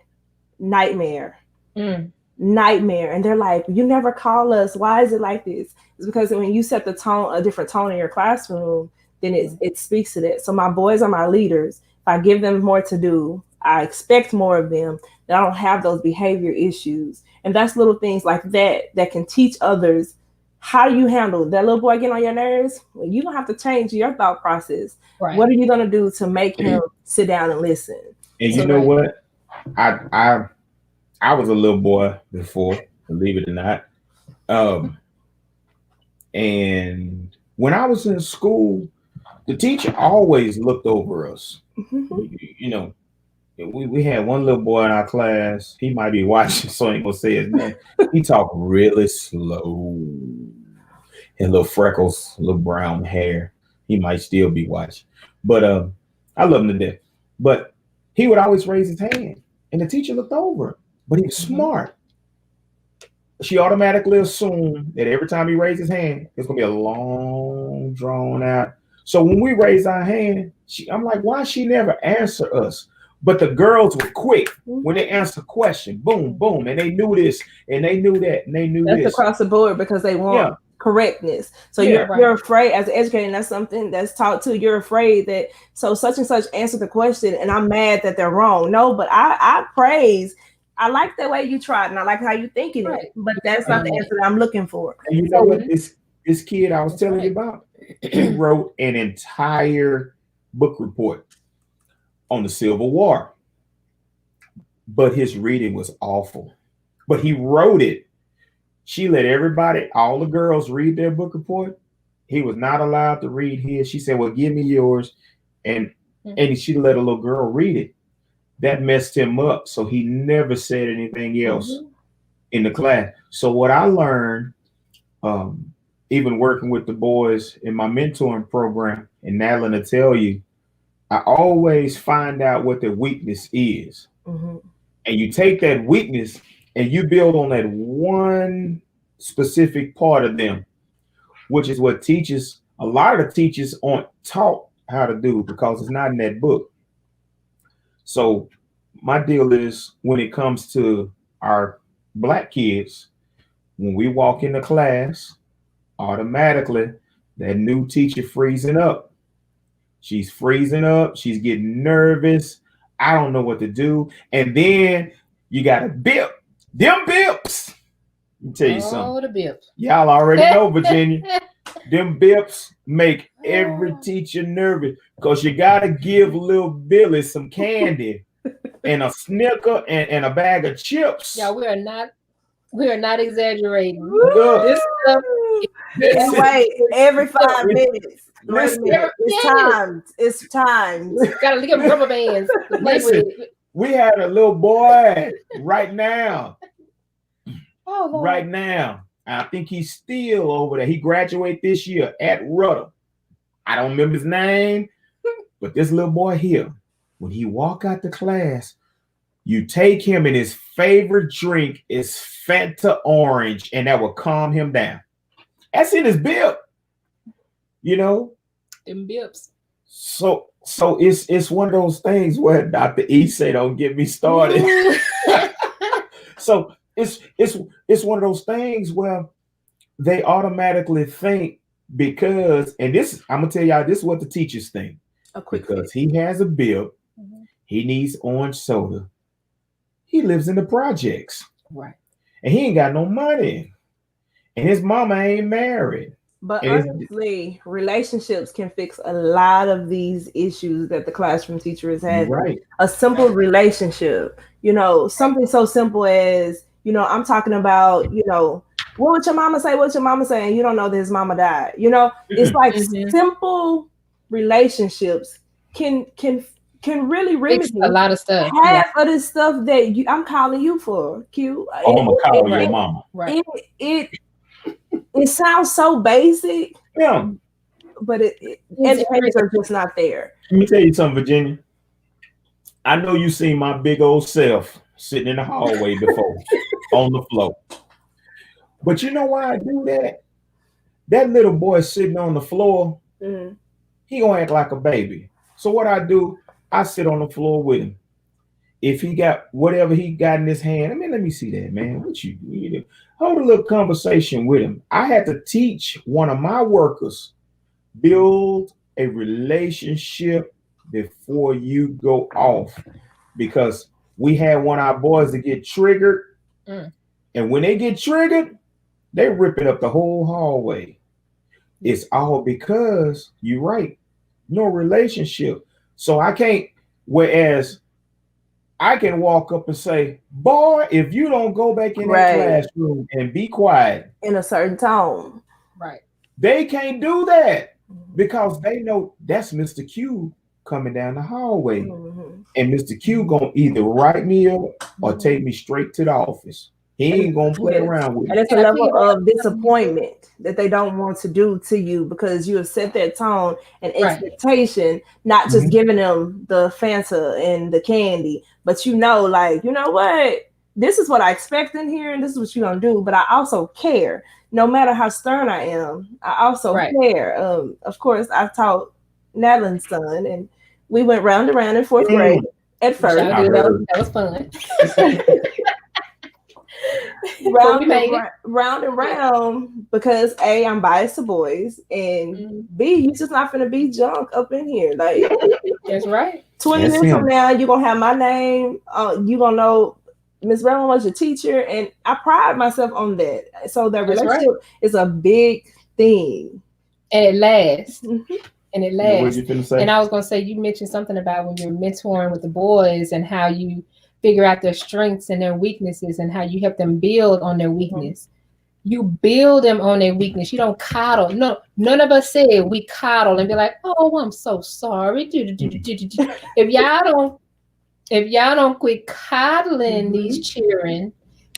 nightmare. Nightmare. And they're like, you never call us. Why is it like this? It's because when you set the tone, a different tone in your classroom, then it speaks to that. So my boys are my leaders. If I give them more to do, I expect more of them, that I don't have those behavior issues. And that's little things like that can teach others. How do you handle that little boy getting on your nerves? Well, you don't have to change your thought process. What are you going to do to make him sit down and listen? And you know what? I was a little boy before, believe it or not. And when I was in school, the teacher always looked over us. You know, we had one little boy in our class. He might be watching, so I ain't gonna say his name. He talked really slow. And little freckles, little brown hair. He might still be watching. But I love him to death. But he would always raise his hand. And the teacher looked over him. But he was smart. She automatically assumed that every time he raised his hand, it's gonna be a long, drawn out. So when we raise our hand, I'm like, why she never answer us? But the girls were quick when they answer a question, boom, boom, and they knew this and they knew that and they knew That's this. across the board because they want correctness. So you're afraid as an educator, and that's something that's taught too. You're afraid that so such and such answered the question, and I'm mad that they're wrong. No, but I praise. I like the way you tried, and I like how you thinking it. But that's not the answer that I'm looking for. And you know what? This kid I was telling you about, he wrote an entire book report on the Civil War, but his reading was awful. But he wrote it. She let everybody, all the girls, read their book report. He was not allowed to read his. She said, "Well, give me yours," and she let a little girl read it. That messed him up, so he never said anything else in the class. So what I learned, even working with the boys in my mentoring program, and Natalie will tell you, I always find out what their weakness is. And you take that weakness and you build on that one specific part of them, which is what teachers, a lot of the teachers aren't taught how to do because it's not in that book. So my deal is when it comes to our Black kids, when we walk into class, automatically that new teacher freezing up. She's freezing up. She's getting nervous. I don't know what to do. And then you got to bip. Them bips. Let me tell you something. The bips. Y'all already know, Virginia. Them bips make every teacher nervous because you got to give little Billy some candy and a Snicker and a bag of chips. Yeah, we are not exaggerating. Look, This stuff. Wait, every 5 minutes. Listen, it's timed. Gotta get rubber bands. Listen, we had a little boy right now. Right now. I think he's still over there. He graduated this year at Rudder. I don't remember his name, but this little boy here, when he walk out the class, you take him and his favorite drink is Fanta Orange, and that will calm him down. That's in his bib. You know, them bips. So it's one of those things where Dr. E say, "Don't get me started." So it's one of those things where they automatically think because, and this I'm gonna tell y'all, this is what the teachers think. Because he has a bib, he needs orange soda. He lives in the projects, right? And he ain't got no money, and his mama ain't married. But honestly, relationships can fix a lot of these issues that the classroom teacher is having. Right. A simple relationship, something so simple as, I'm talking about, what would your mama say? What your mama say? And you don't know that his mama died. It's like simple relationships can really remedy a lot of stuff. Half of the stuff that I'm calling you for, Q. I'm gonna call your mama. Right. It sounds so basic, but educators are just not there. Let me tell you something, Virginia. I know you seen my big old self sitting in the hallway before on the floor. But you know why I do that? That little boy sitting on the floor, he gonna act like a baby. So what I do, I sit on the floor with him. If he got whatever he got in his hand, let me see that, man. What you do? Hold a little conversation with him. I had to teach one of my workers, build a relationship before you go off. Because we had one of our boys that get triggered. And when they get triggered, they ripping up the whole hallway. It's all because you're right. No relationship. So I can't, whereas I can walk up and say, boy, if you don't go back in that classroom and be quiet. In a certain tone. Right. They can't do that because they know that's Mr. Q coming down the hallway. And Mr. Q gonna either write me up or take me straight to the office. He ain't gonna play around with it. And it's a level of disappointment that they don't want to do to you because you have set that tone and expectation, not just giving them the Fanta and the candy, but you know what? This is what I expect in here and this is what you're gonna do. But I also care. No matter how stern I am, I also care. Of course, I've taught Natalie's son, and we went round and round in fourth grade at We first. sure I did. heard. That was fun. But we round made and it. round and round because A, I'm biased to boys, and Mhm. B, you just not gonna be junk up in here. Like That's right. 20 That's minutes from him. now, you're gonna have my name. You gonna know Miss Brown was your teacher, and I pride myself on that. So that That's right. relationship is a big thing. And it lasts. Mhm. And it What lasts. you finna And say? I was gonna say, you mentioned something about when you're mentoring with the boys and how you figure out their strengths and their weaknesses and how you help them build on their weakness. You build them on their weakness. You don't coddle. No, none of us said we coddle and be like, "Oh, I'm so sorry." If y'all don't, if y'all don't quit coddling these children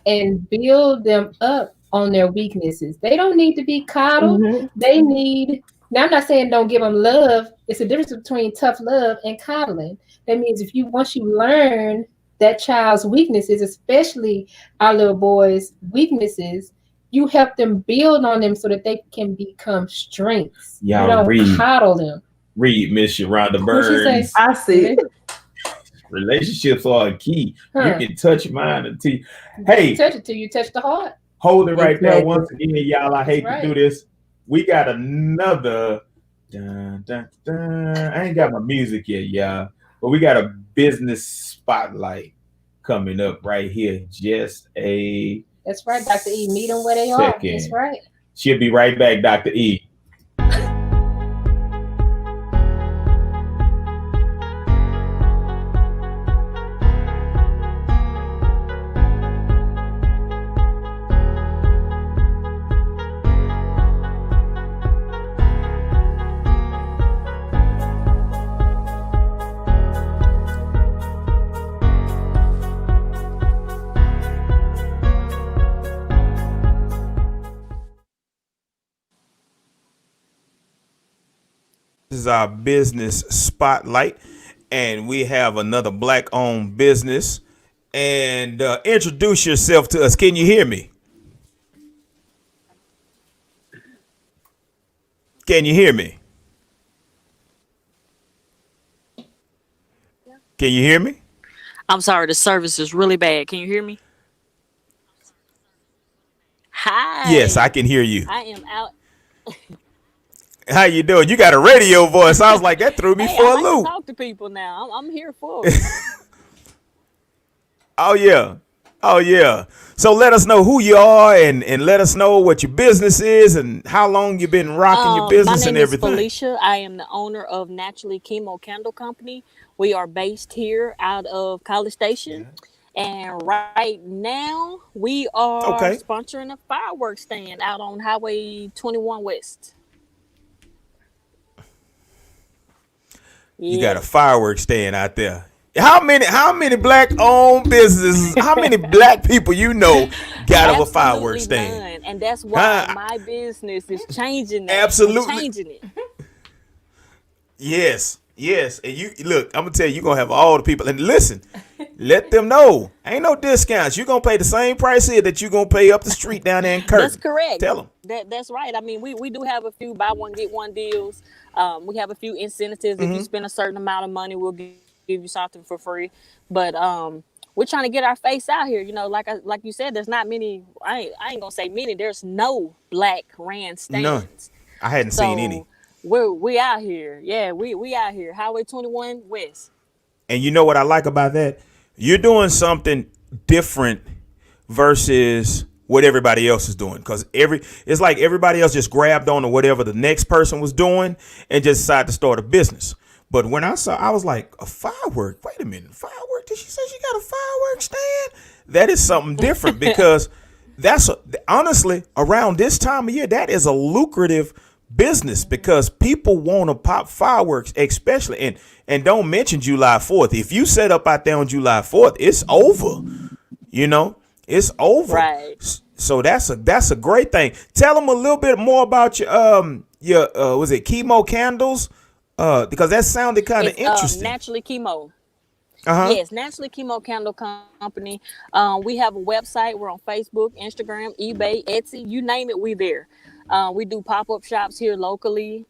and build them up on their weaknesses, they don't need to be coddled. Mhm. They need. Now, I'm not saying don't give them love. It's a difference between tough love and coddling. That means if you once you learn that child's weaknesses, especially our little boys' weaknesses, you help them build on them so that they can become strengths. You Y'all don't read, coddle them. Miss Sharonda What she say? Burns. I see. Relationships are a key. You Huh? can touch mine until. You Hey, touch it till you touch the heart. hold it right there Exactly. once again, y'all. I That's hate to right. do this. We got another. Dun, dun, dun. I ain't got my music yet, y'all. But we got a business spotlight coming up right here. Just a That's right, Dr. E. Meet them where they are. That's second. right. She'll be right back, Dr. E. This is our business spotlight, and we have another black-owned business. And introduce yourself to us. Can you hear me? Can you hear me? Can you hear me? I'm sorry, the service is really bad. Can you hear me? Yes, I Hi. can hear you. I am out. How you doing? You got a radio voice. I was like, that threw me Hey, I for a like to loop. talk to people now. I'm here for it. Oh yeah. Oh yeah. So let us know who you are and let us know what your business is and how long you've been rocking your My business and name is everything. Felicia. I am the owner of Naturally Chemo Candle Company. We are based here out of College Station. And right now, we are Okay. sponsoring a fireworks stand out on Highway 21 West. You got a Yes. fireworks stand out there. How many black owned businesses, how many black people you know got a fireworks Absolutely stand? none. And that's why Huh? my business is changing that and Absolutely. changing it. Yes. Yes. And you look, I'm gonna tell you, you're gonna have all the people. And listen, let them know. Ain't no discounts. You're gonna pay the same price here that you're gonna pay up the street down there in That's Curtin. correct. Tell them. That's right. I mean, we do have a few buy one get one deals. We have a few incentives. If you Mm-hmm. spend a certain amount of money, we'll give you something for free. But we're trying to get our face out here. You know, like you said, there's not many. I ain't gonna say many. There's no black Rand None. stands. I hadn't seen So any. we out here. Yeah, we out here. Highway 21 West. And you know what I like about that? You're doing something different versus what everybody else is doing. Because it's like everybody else just grabbed on to whatever the next person was doing and just decided to start a business. But when I was like, a firework? Wait a minute, firework? Did she say she got a firework stand? That is something different because honestly, around this time of year, that is a lucrative business because people want to pop fireworks, especially and don't mention July 4th. If you set up out there on July 4th, it's over. You know, it's over. Right. So that's a great thing. Tell them a little bit more about your was it chemo candles? Because that sounded kind of It's interesting. Naturally Chemo. Uh-huh. Yes, Naturally Chemo Candle Company. We have a website. We're on Facebook, Instagram, eBay, Etsy. You name it, we there. We do pop up shops here locally.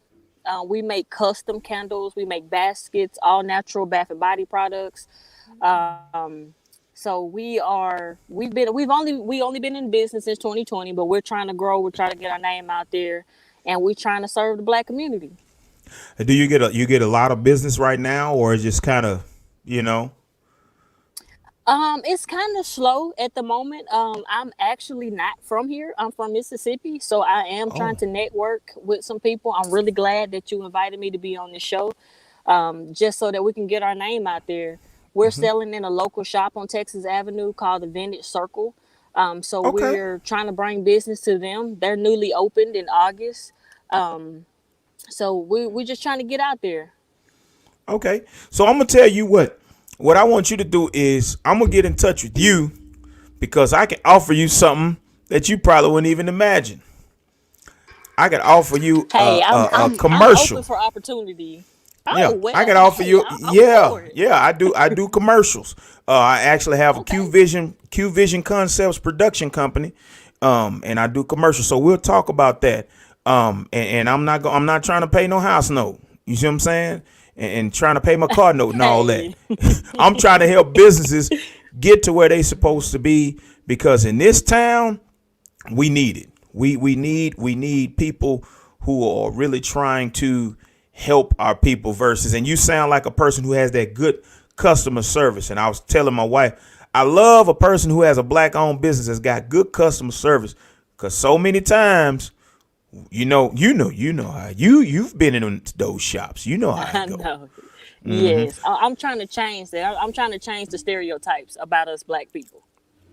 We make custom candles. We make baskets, all natural bath and body products. Um, so we only been in business since 2020, but we're trying to grow. We're trying to get our name out there, and we're trying to serve the Black community. Do you get a lot of business right now, or is just kind of, you know? It's kind of slow at the moment. I'm actually not from here. I'm from Mississippi, so I am trying Oh, to network with some people. I'm really glad that you invited me to be on this show, just so that we can get our name out there. We're selling in a local shop on Texas Avenue called the Vintage Circle. So okay, we're trying to bring business to them. They're newly opened in August. So we're just trying to get out there. okay. So I'm gonna tell you what. What I want you to do is I'm gonna get in touch with you because I can offer you something that you probably wouldn't even imagine. I could offer you Hey, a I'm open commercial. for opportunity. Yeah, Oh I well, can offer hey, you. I'm Yeah, for it. yeah, I do commercials. I actually have a Okay. Q Vision Concepts production company, and I do commercials. So we'll talk about that. And I'm not trying to pay no house note. You see what I'm saying? And trying to pay my car note and all that. Hey, I'm trying to help businesses get to where they supposed to be because in this town we need it. We need people who are really trying to help our people versus, and you sound like a person who has that good customer service. And I was telling my wife, I love a person who has a black owned business that's got good customer service because so many times, you know how you've been in those shops. You know how it I go. know. Yes, I'm trying to change that. I'm trying to change the stereotypes about us Black people.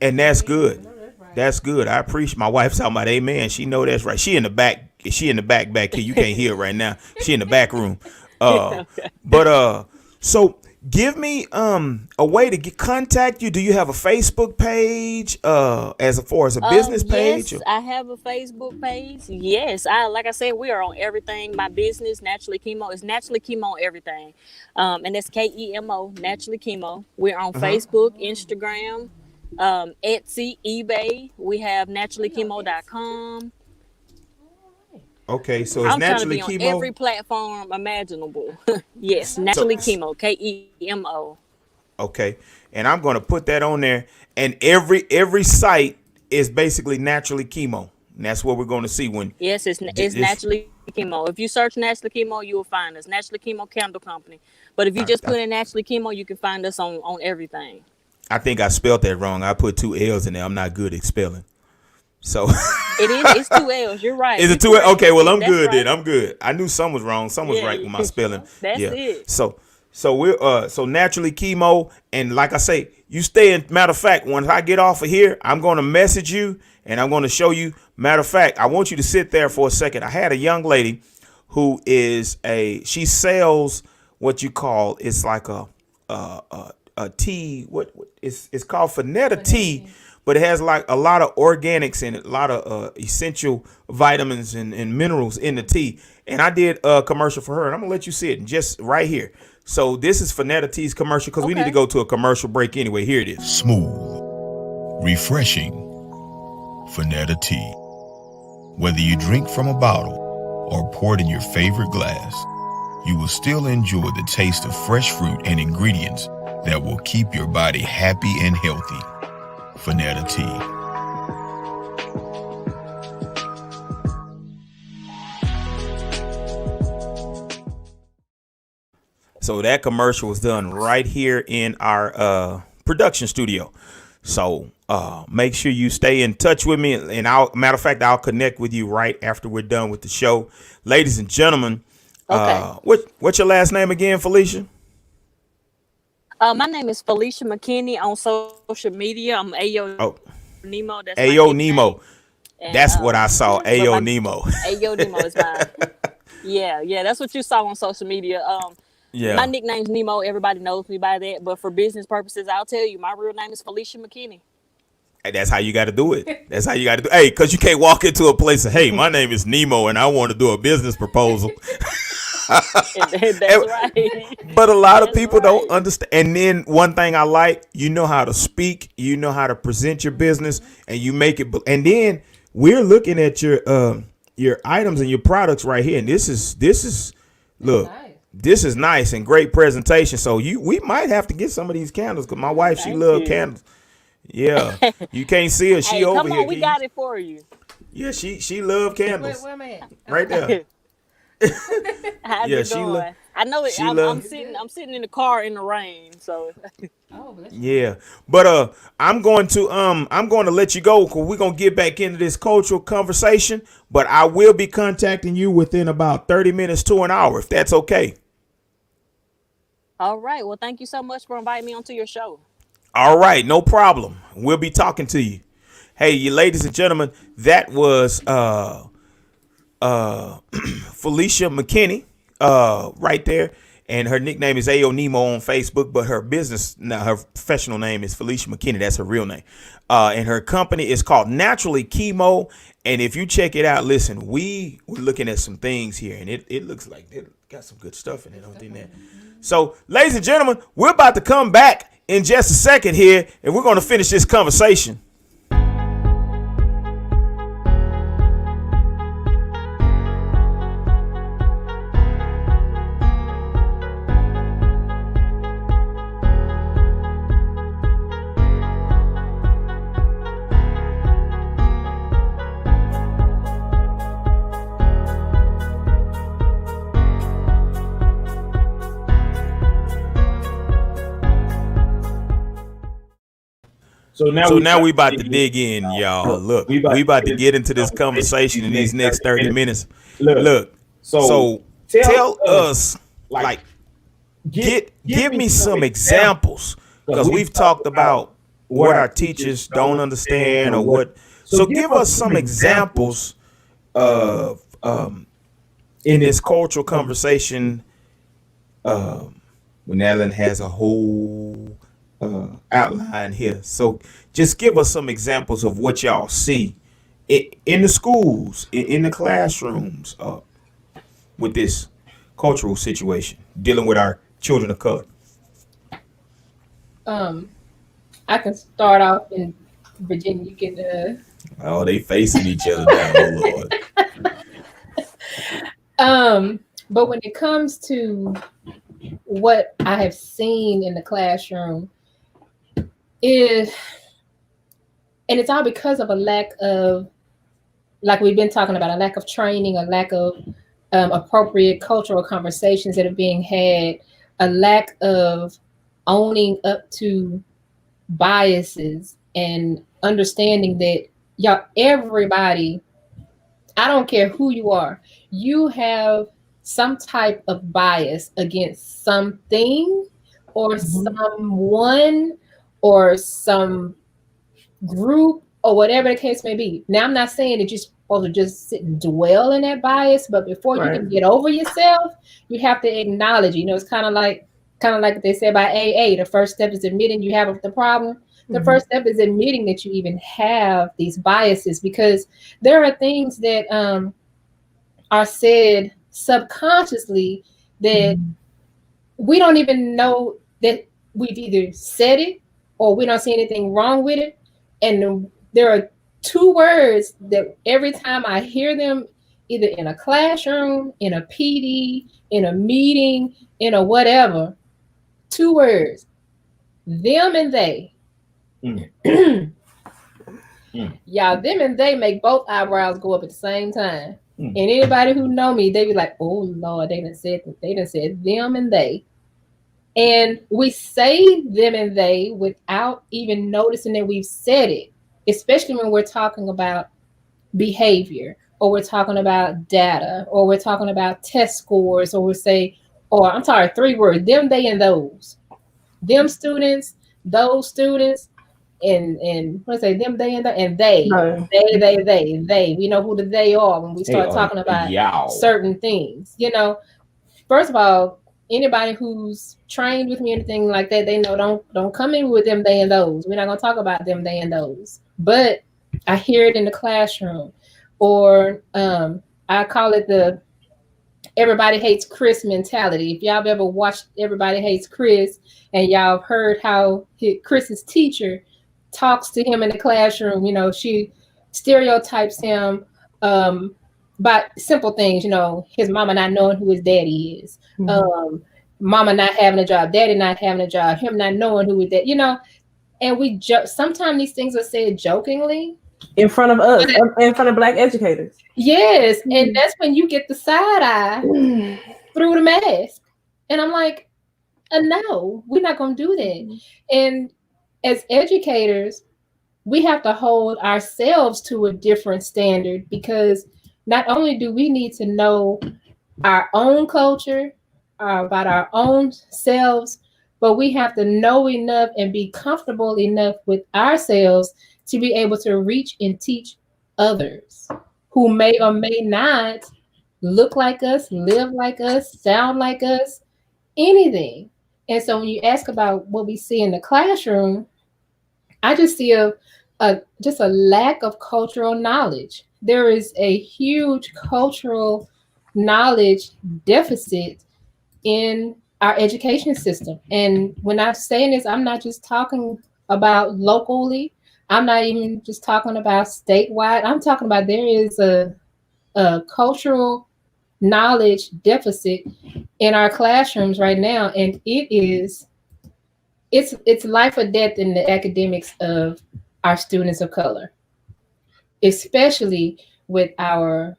And that's Amen. I good. know that's right. That's good. I appreciate my wife talking about amen. She know that's right. She in the back. She in the back here. You can't hear it right now. She in the back room. Uh, Okay. but so give me a way to contact you. Do you have a Facebook page? As far as a business page? Yes, I have a Facebook page. Yes, like I said, we are on everything. My business, Naturally Chemo, is Naturally Chemo on everything. And that's KEMO, Naturally Chemo. We're on Uh-huh. Facebook, Instagram, Etsy, eBay. We have naturallychemo.com. Okay, so it's I'm trying to naturally be on every chemo. platform imaginable. Yes, So Naturally Chemo, KEMO. okay, and I'm gonna put that on there. And every site is basically naturally chemo. And that's what we're gonna see when Yes, it's this. Naturally Chemo. If you search Naturally Chemo, you will find us. Naturally Chemo Candle Company. But if you I, just I, put in Naturally Chemo, you can find us on everything. I think I spelled that wrong. I put two L's in there. I'm not good at spelling. So It's two L's. You're right. is You it two? correct. Okay, well I'm That's good then. right. I'm good. I knew some was wrong. Some was Yeah, right with my spelling. that's Yeah. it. So we're so naturally chemo, and like I say, you stay in. Matter of fact, once I get off of here, I'm gonna message you and I'm gonna show you. Matter of fact, I want you to sit there for a second. I had a young lady who she sells what you call, it's like a tea. What it's called Finetta tea, but it has like a lot of organics in it, a lot of essential vitamins and minerals in the tea. And I did a commercial for her, and I'm gonna let you see it just right here. So this is Finetta tea's commercial because we need to Okay. go to a commercial break anyway. Here it is. Smooth, refreshing, Finetta tea. Whether you drink from a bottle or pour it in your favorite glass, you will still enjoy the taste of fresh fruit and ingredients that will keep your body happy and healthy. Finetta tea. So that commercial was done right here in our production studio. So make sure you stay in touch with me, and matter of fact, I'll connect with you right after we're done with the show, ladies and gentlemen. Okay. What's your last name again, Felicia? My name is Felicia McKinney on social media. I'm Ayo Oh, Nemo. That's my Ayo nickname. Nemo. And That's what I saw. but Ayo my Nemo. Ayo Nemo is mine. Yeah, that's what you saw on social media. My Yeah. nickname's Nemo. Everybody knows me by that. But for business purposes, I'll tell you, my real name is Felicia McKinney. Hey, that's how you got to do it. That's how you got to do. Hey, because you can't walk into a place and, hey, my name is Nemo and I want to do a business proposal. And that's right. But a lot of That's people don't right. understand. And then one thing I like, you know how to speak, you know how to present your business, and you make it. And then we're looking at your items and your products right here, and this is Look, Nice. this is nice and great presentation. So we might have to get some of these candles because my wife, she Thank love you. candles. Yeah, you can't see her. She Hey, over come here. on, we got it for you. Yeah, she love candles Where am I at? right there. How's Yeah, it going? I know it. she I'm love. sitting. I'm sitting in the car in the rain. So Oh, bless you. Yeah, but I'm going to let you go because we're gonna get back into this cultural conversation. But I will be contacting you within about 30 minutes to an hour, if that's okay. all right. Well, thank you so much for inviting me onto your show. All right, no problem. We'll be talking to you. Hey, you ladies and gentlemen, that was Felicia McKinney right there. And her nickname is Ayo Nemo on Facebook, but her her professional name is Felicia McKinney. That's her real name. And her company is called Naturally Chemo. And if you check it out, listen, we're looking at some things here, and it looks like it got some good stuff in it. I don't think that. So, ladies and gentlemen, we're about to come back in just a second here, and we're going to finish this conversation. So So now we about to dig in, y'all. Look, we about to get into this conversation in these next 30 minutes. Look, so tell us, like, give me some examples, because we've talked about what our teachers don't understand or what. So give us some examples of in this cultural conversation. When Alan has a whole outline here. So just give us some examples of what y'all see in the schools, in the classrooms, with this cultural situation, dealing with our children of color. I can start off in Virginia. You can. Oh, they facing each other now. Oh, Lord. But when it comes to what I have seen in the classroom is, and it's all because of a lack of, like we've been talking about, a lack of training, a lack of appropriate cultural conversations that are being had, a lack of owning up to biases and understanding that y'all, everybody, I don't care who you are, you have some type of bias against something or someone or some group or whatever the case may be. Now, I'm not saying that you're supposed to just sit and dwell in that bias, but before you can get over yourself, you have to acknowledge. You know, it's kind of like they say by AA. The first step is admitting you have the problem. The first step is admitting that you even have these biases, because there are things that are said subconsciously that we don't even know that we've either said it or we don't see anything wrong with it. And there are two words that every time I hear them, either in a classroom, in a PD, in a meeting, in a whatever, two words, them and they. Y'all, them and they make both eyebrows go up at the same time. And anybody who know me, they be like, oh Lord, they done said them and they. And we say them and they without even noticing that we've said it, especially when we're talking about behavior, or we're talking about data, or we're talking about test scores, or we say, or I'm sorry, three words, them, they, and those. Them students, those students, and what I say, them, they, and they. They. We know who the they are when we start talking about certain things. You know, first of all, anybody who's trained with me, anything like that, they know don't come in with them, they, and those. We're not gonna talk about them, they, and those. But I hear it in the classroom, or I call it the everybody hates Chris mentality. If y'all have ever watched Everybody Hates Chris, and y'all have heard how Chris's teacher talks to him in the classroom, you know, she stereotypes him But simple things, his mama not knowing who his daddy is, mama not having a job, daddy not having a job, him not knowing who his dad, and we sometimes these things are said jokingly in front of us, in front of Black educators. Yes, and that's when you get the side eye through the mask, and I'm like, no, we're not going to do that. And as educators, we have to hold ourselves to a different standard, because not only do we need to know our own culture, about our own selves, but we have to know enough and be comfortable enough with ourselves to be able to reach and teach others who may or may not look like us, live like us, sound like us, anything. And so when you ask about what we see in the classroom, I just see just a lack of cultural knowledge. There is a huge cultural knowledge deficit in our education system. And when I'm saying this, I'm not just talking about locally. I'm not even just talking about statewide. I'm talking about there is a cultural knowledge deficit in our classrooms right now, and it's life or death in the academics of our students of color, especially with our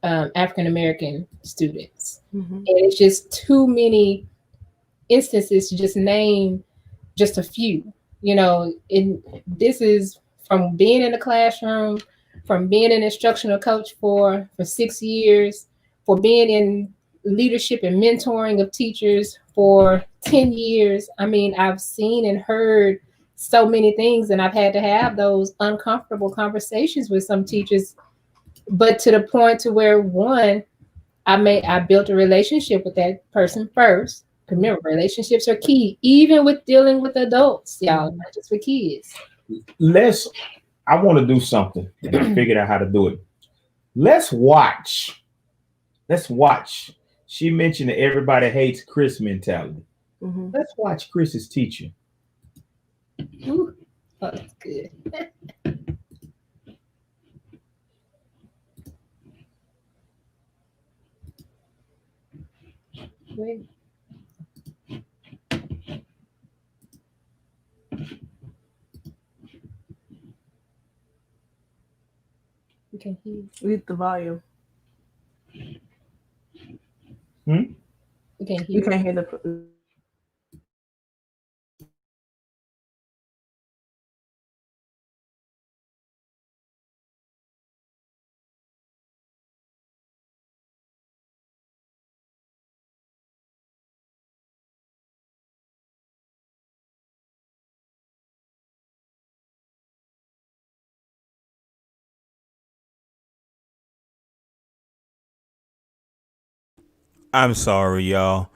African American students. And it's just too many instances to just name just a few. And this is from being in the classroom, from being an instructional coach for 6 years, for being in leadership and mentoring of teachers for 10 years. I mean, I've seen and heard so many things, and I've had to have those uncomfortable conversations with some teachers, but to the point to where, one, I built a relationship with that person first. Remember, relationships are key, even with dealing with adults, y'all, not just with kids. I want to do something, and I figured out how to do it. Let's watch. She mentioned that everybody hates Chris mentality. Let's watch Chris's teacher. Ooh, oh, that's good. Wait. You can hear. With the volume. You can hear. You can't hear the. I'm sorry, y'all.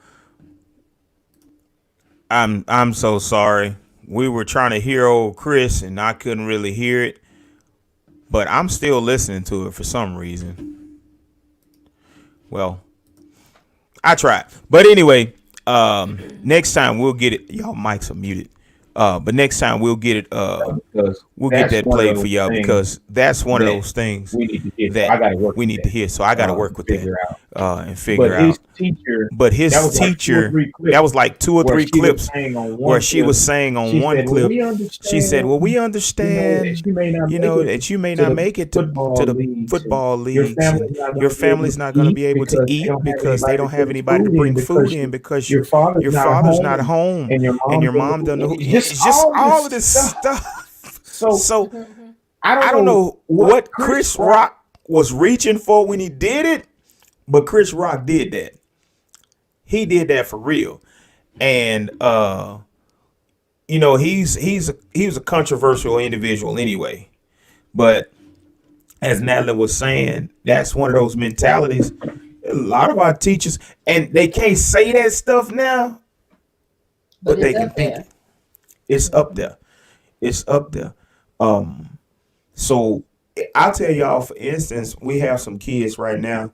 I'm so sorry. We were trying to hear old Chris and I couldn't really hear it. But I'm still listening to it for some reason. Well, I tried. But anyway, next time we'll get it. Y'all mics are muted. But next time we'll get it. We'll get that played for y'all, because that's one of those things we need to hear. that we need to hear. So I got to work with that and figure out. But his teacher, that was like two or three clips where she was saying on one clip, she said, "Well, we understand, that you may not make it to the football leagues. Your family's not going to be able to eat because they don't have anybody to bring food in, because your father's not home and your mom doesn't know." It's just all of this stuff. So I don't know what Chris Rock was reaching for when he did it, but Chris Rock did that. He did that for real. And he's a controversial individual anyway. But as Natalie was saying, that's one of those mentalities. A lot of our teachers, and they can't say that stuff now, but they can think it. It's up there. It's up there. So I'll tell y'all, for instance, we have some kids right now.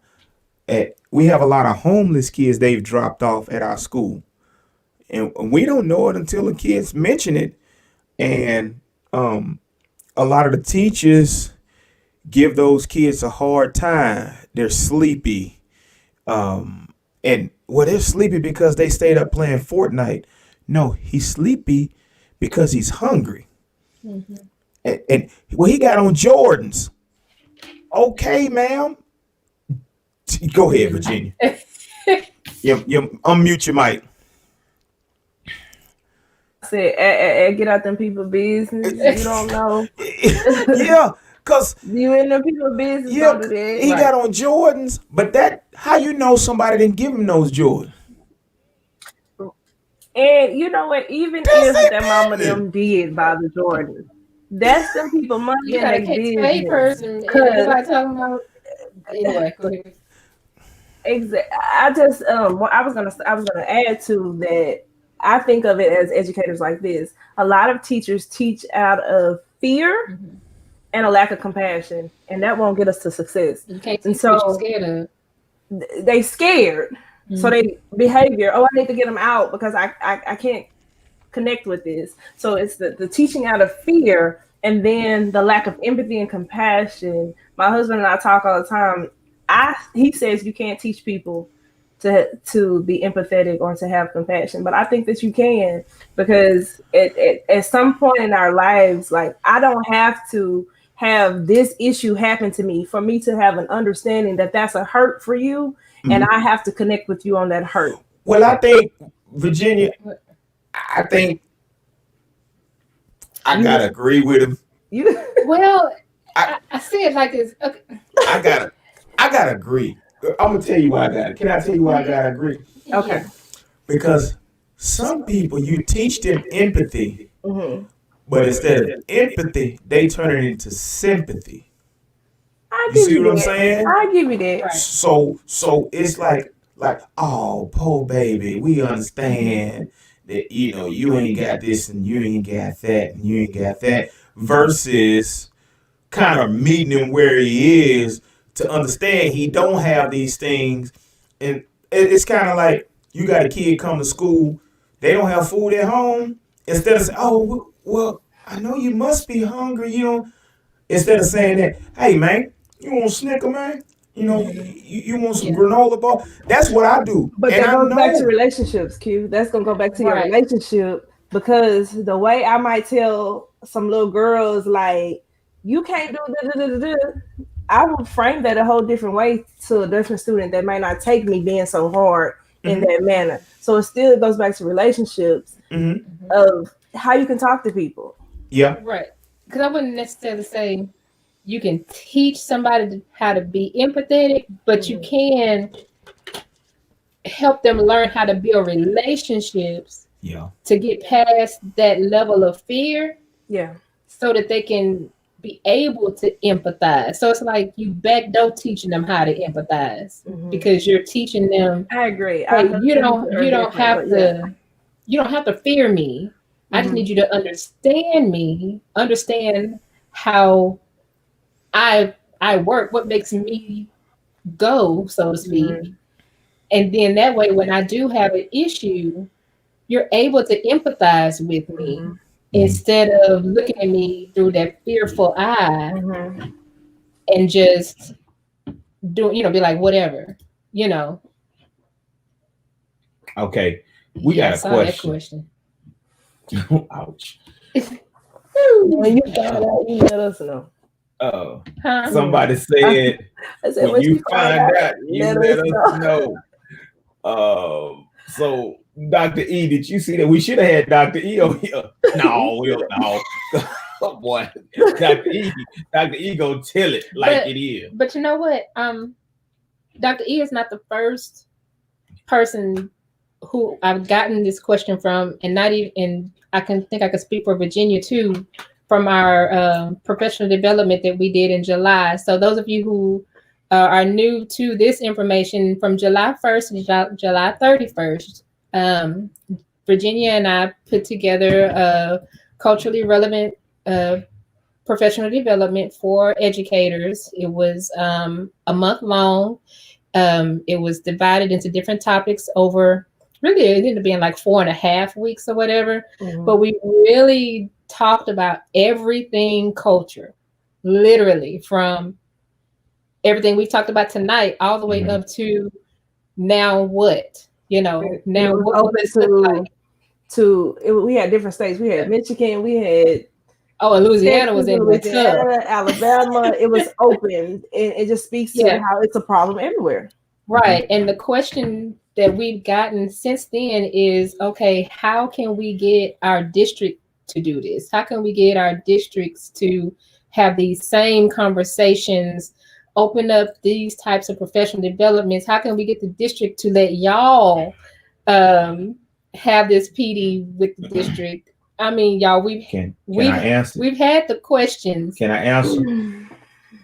We have a lot of homeless kids they've dropped off at our school. And we don't know it until the kids mention it. And a lot of the teachers give those kids a hard time. they're sleepy. And they're sleepy because they stayed up playing Fortnite. No, he's sleepy because he's hungry. And well, he got on Jordans. Okay, ma'am. Go ahead, Virginia. You unmute your mic. Said, get out them people business. You don't know. Yeah, cause You in them people business. yeah, Don't do that. he got on Jordans, but how you know somebody didn't give him those Jordans? And you know what? Even That's if their that mama business. them did buy the Jordan, that's them people money You in gotta their catch business. papers and 'Cause- everybody talking about. Anyway, go ahead. I just I was gonna add to that. I think of it as educators like this. A lot of teachers teach out of fear and a lack of compassion, and that won't get us to success. You can't And teach what so you're scared of. they scared. So they behavior. Oh, I need to get them out because I can't connect with this. So it's the teaching out of fear, and then the lack of empathy and compassion. My husband and I talk all the time. He says you can't teach people to be empathetic or to have compassion, but I think that you can, because at some point in our lives, like, I don't have to have this issue happen to me for me to have an understanding that that's a hurt for you, and I have to connect with you on that hurt. Well, I think, Virginia, I think I gotta agree with him. You Well, I see it like this. Okay. I gotta agree. I'm gonna tell you why I gotta. Can I tell you why I gotta agree? okay? Because some people, you teach them empathy, but instead of empathy, they turn it into sympathy. I You give see you what I'm that. saying? I give you that. Right. So it's like, oh, poor baby, we understand that, you ain't got this and you ain't got that and you ain't got that, versus kind of meeting him where he is to understand he don't have these things. And it's kind of like, you got a kid come to school, they don't have food at home. Instead of saying, oh, well, I know you must be hungry, instead of saying that, hey, man, you want a Snicker, man? You want some granola bar? That's what I do. But And that I goes back to know. relationships, Q. That's gonna go back to your Right. relationship, because the way I might tell some little girls, like, you can't do da, da, da, da, da, I would frame that a whole different way to a different student that might not take me being so hard in that manner. So it still goes back to relationships of how you can talk to people. Yeah. Right. Because I wouldn't necessarily say you can teach somebody how to be empathetic, but you can help them learn how to build relationships Yeah. to get past that level of fear Yeah. so that they can be able to empathize. So it's like you backdoor teaching them how to empathize because you're teaching them, I agree. hey, you don't have to fear me. I just need you to understand me, understand how I work, what makes me go, so to speak. And then that way, when I do have an issue, you're able to empathize with me instead of looking at me through that fearful eye and just be like, whatever, Okay, we got a I saw that question. Ouch. When you find out, you let us know. Huh? Somebody said, I said, when you find out, you let us know. So Dr. E, did you see that? We should have had Dr. E on here. No. Oh boy, Dr. E gonna tell it like it is. But you know what? Dr. E is not the first person who I've gotten this question from, and not even. And I could speak for Virginia too, from our professional development that we did in July. So those of you who are new to this information, from July 1st to July 31st, Virginia and I put together a culturally relevant professional development for educators. It was a month long. It was divided into different topics over, really, it ended up being like 4.5 weeks or whatever. But we really talked about everything culture, literally, from everything we talked about tonight, all the way up to now what? Now it was what open this look like? we had different states. We had Michigan, we had And Louisiana was Texas, in the tub. Louisiana, Alabama. It was open, and it just speaks to how it's a problem everywhere. Right. And the question that we've gotten since then is, okay, how can we get our district to do this? How can we get our districts to have these same conversations, open up these types of professional developments? How can we get the district to let y'all have this PD with the district? I mean, y'all, Can I answer? We've had the questions. Can I answer?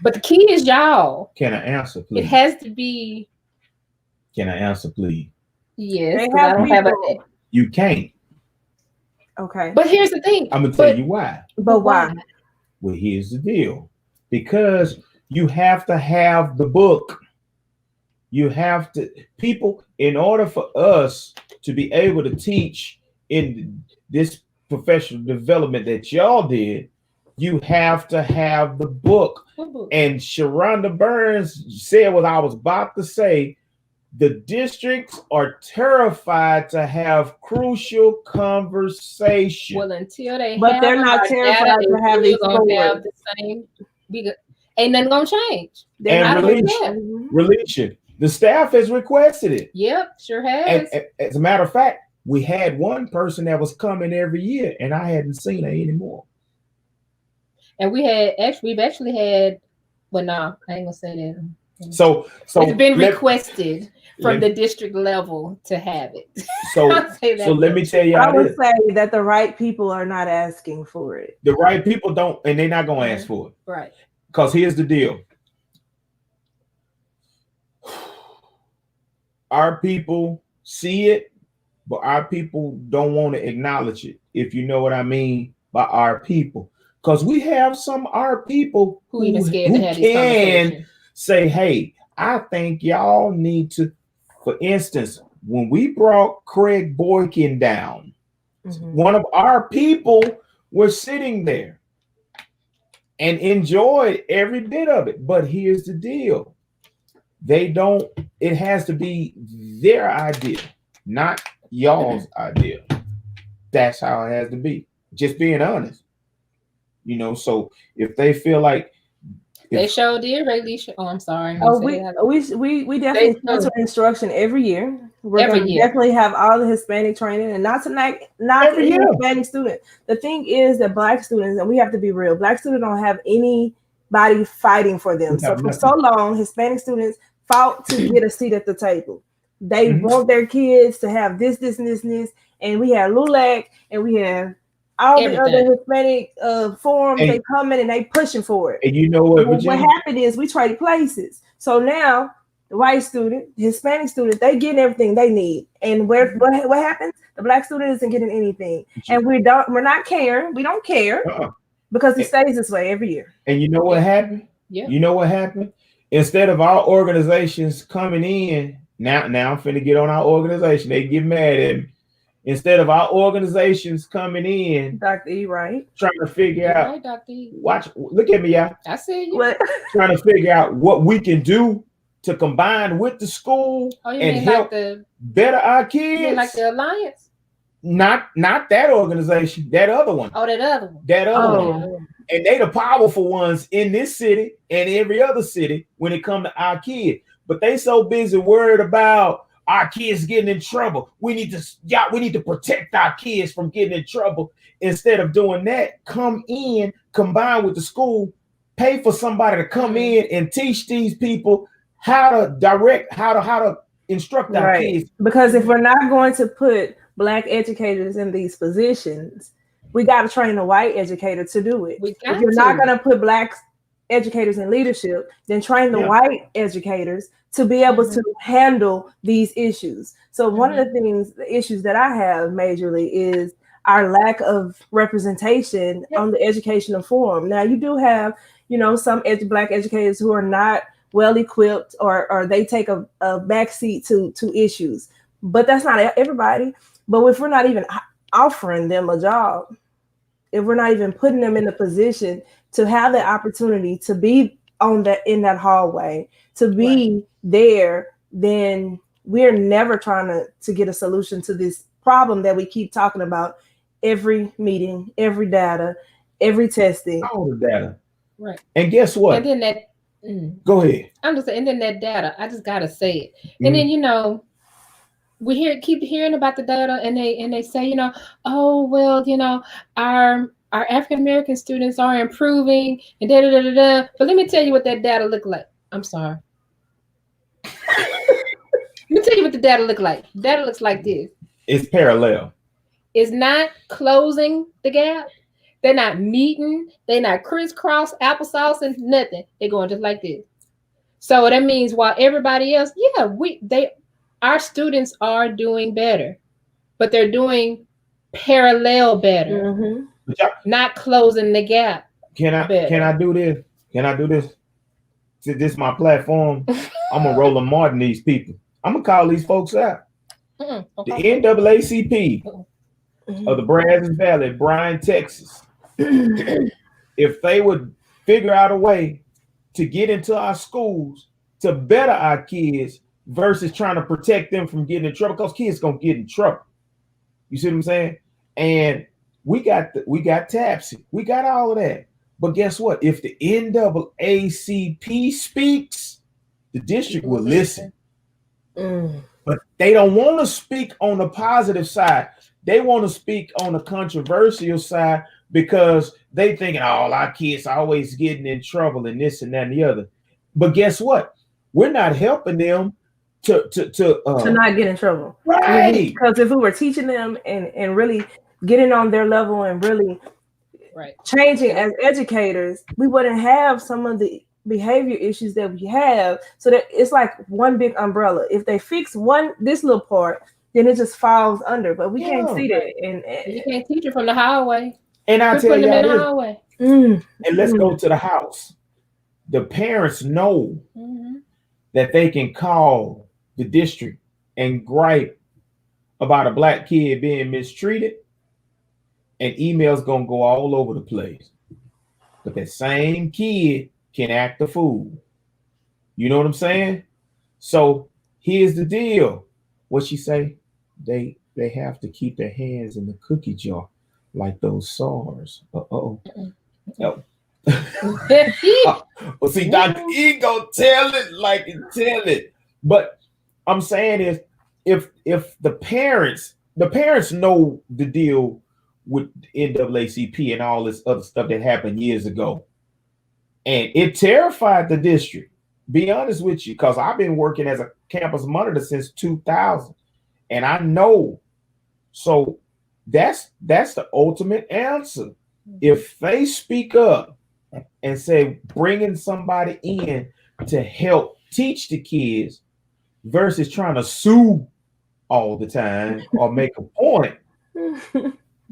But the key is y'all. Can I answer, please? It has to be. Can I answer, please? Yes, because I don't have a. You can't. Okay. But here's the thing. I'm gonna tell you why. But why? Well, here's the deal. Because you have to have the book. You have to, people, in order for us to be able to teach in this professional development that y'all did, you have to have the book. And Sharonda Burns said what I was about to say. The districts are terrified to have crucial conversation. Well, until they but they're not terrified to have these the same. Ain't nothing gonna change. And release. The staff has requested it. Yep, sure has. And as a matter of fact, we had one person that was coming every year, and I hadn't seen her anymore. And we've actually had. Well, no, I ain't gonna say that. So it's been requested from the district level to have it. So let me tell you, I would say that the right people are not asking for it. The right people don't, and they're not gonna ask for it. Right. Because here's the deal. Our people see it, but our people don't want to acknowledge it, if you know what I mean by our people. Because we have some our people who even scared to have this conversation. Say, hey, I think y'all need to, for instance, when we brought Craig Boykin down, one of our people was sitting there and enjoyed every bit of it. But here's the deal. It has to be their idea, not y'all's idea. That's how it has to be. Just being honest. So if they feel like they sure did, Rayleigh. Oh, I'm sorry. We definitely censor instruction every year. We're going to definitely have all the Hispanic training, and not every Hispanic student. The thing is that Black students, and we have to be real, Black students don't have anybody fighting for them. So for so long, Hispanic students fought to get a seat at the table. They want their kids to have this, and we have LULAC, and we have all the other Hispanic forums. They come in and they pushing for it. And you know what? What happened is we trade places. So now the white student, the Hispanic student, they getting everything they need. And what happens? The Black student isn't getting anything. And we're not caring. We don't care because it stays this way every year. And you know what happened? Yeah. You know what happened? Instead of our organizations coming in, now I'm finna get on our organization. They get mad at me. Instead of our organizations coming in, Dr. E, right? Trying to figure out, right, Dr. E. Look at me, y'all. I see you. What? Trying to figure out what we can do to combine with the school and help better our kids. You mean like the Alliance? Not that organization, that other one. Oh, that other one. That other one. And they the powerful ones in this city and every other city when it comes to our kids. But they so busy worried about our kids getting in trouble. We need to protect our kids from getting in trouble. Instead of doing that, come in, combine with the school, pay for somebody to come in and teach these people how to instruct our kids. Because if we're not going to put Black educators in these positions, we got to train a white educator to do it. If you're not going to put Black educators in leadership, then train the white educators to be able to handle these issues. So one of the issues that I have majorly is our lack of representation on the educational forum. Now you do have, some Black educators who are not well equipped or they take a backseat to issues, but that's not everybody. But if we're not even offering them a job, if we're not even putting them in a position to have the opportunity to be on that in that hallway to be there, then we're never trying to get a solution to this problem that we keep talking about every meeting, every data, every testing. All the data. Right. And guess what? And then that. Go ahead. I'm just saying, and then that data, I just gotta say it. And then we keep hearing about the data, and they say, oh well, our African American students are improving, and da da da da da. But let me tell you what that data look like. I'm sorry. Let me tell you what the data look like. Data looks like this. It's parallel. It's not closing the gap. They're not meeting. They're not crisscross applesauce and nothing. They're going just like this. So that means while everybody else, our students are doing better, but they're doing parallel better, not closing the gap. Can I do this? Can I do this? Since this is my platform, I'm gonna roll them Martin these people. I'm gonna call these folks out. Okay. The NAACP of the Brazos Valley, Bryan, Texas. If they would figure out a way to get into our schools to better our kids versus trying to protect them from getting in trouble, because kids gonna get in trouble. You see what I'm saying? And we got TAPSY, we got all of that. But guess what? If the NAACP speaks, the district will listen. But they don't want to speak on the positive side. They want to speak on the controversial side because they thinking, oh, our kids are always getting in trouble and this and that and the other. But guess what? We're not helping them to not get in trouble. Right. Because if we were teaching them and really getting on their level and really changing as educators, we wouldn't have some of the behavior issues that we have. So that it's like one big umbrella. If they fix this little part, then it just falls under. But we can't see that. And you can't teach it from the highway. And I tell you, and let's go to the house. The parents know that they can call the district and gripe about a black kid being mistreated, and emails gonna go all over the place. But that same kid can act a fool. You know what I'm saying? So here's the deal. What she say? They have to keep their hands in the cookie jar like those SARS. Oh. Well, see, Dr. E go tell it. But I'm saying is if the parents know the deal with NAACP and all this other stuff that happened years ago, and it terrified the district. Be honest with you, because I've been working as a campus monitor since 2000, and I know. So that's the ultimate answer. If they speak up and say bringing somebody in to help teach the kids versus trying to sue all the time or make a point,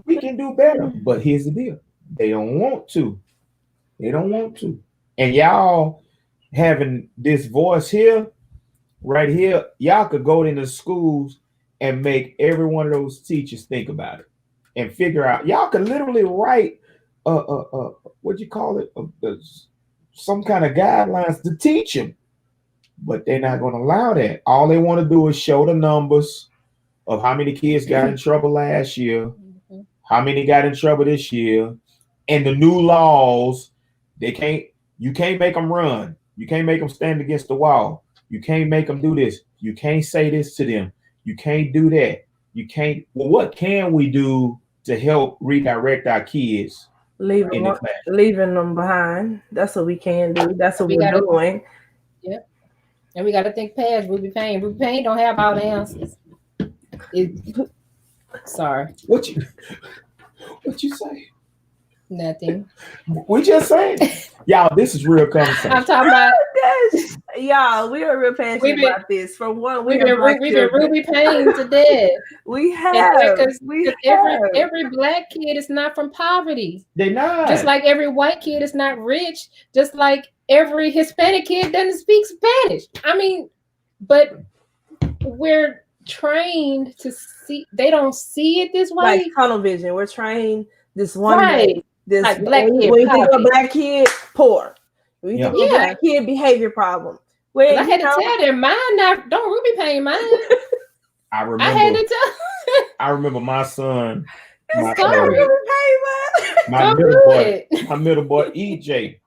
we can do better. But here's the deal. They don't want to. And y'all having this voice here, right here, y'all could go into schools and make every one of those teachers think about it and figure out. Y'all could literally write what you call it, some kind of guidelines to teach them, but they're not going to allow that. All they want to do is show the numbers of how many kids got in trouble last year, how many got in trouble this year, and the new laws. You can't make them run. You can't make them stand against the wall. You can't make them do this. You can't say this to them. You can't do that. You can't. Well, what can we do to help redirect our kids? Leaving them behind. That's what we can do. That's what we're doing. Yep. And we got to think past Ruby Payne. Ruby Payne don't have all the answers. Sorry. What you say? Nothing. We just saying, y'all. This is real conversation. I'm talking about y'all. We are real passionate about this. For one, we've been Ruby Payne to death. We have. Every black kid is not from poverty. They're not. Just like every white kid is not rich. Just like every Hispanic kid doesn't speak Spanish. I mean, but we're trained to see. They don't see it this way. Like tunnel vision. We're trained this one way. This like black kid, when you think of a black kid, poor. We Yeah. think of a black kid behavior problem. 'Cause Well, I had to tell them mine not don't Ruby paint mine. I I had remember. to tell. I remember my son. My, Sorry. my Don't middle do boy. it. My middle boy EJ.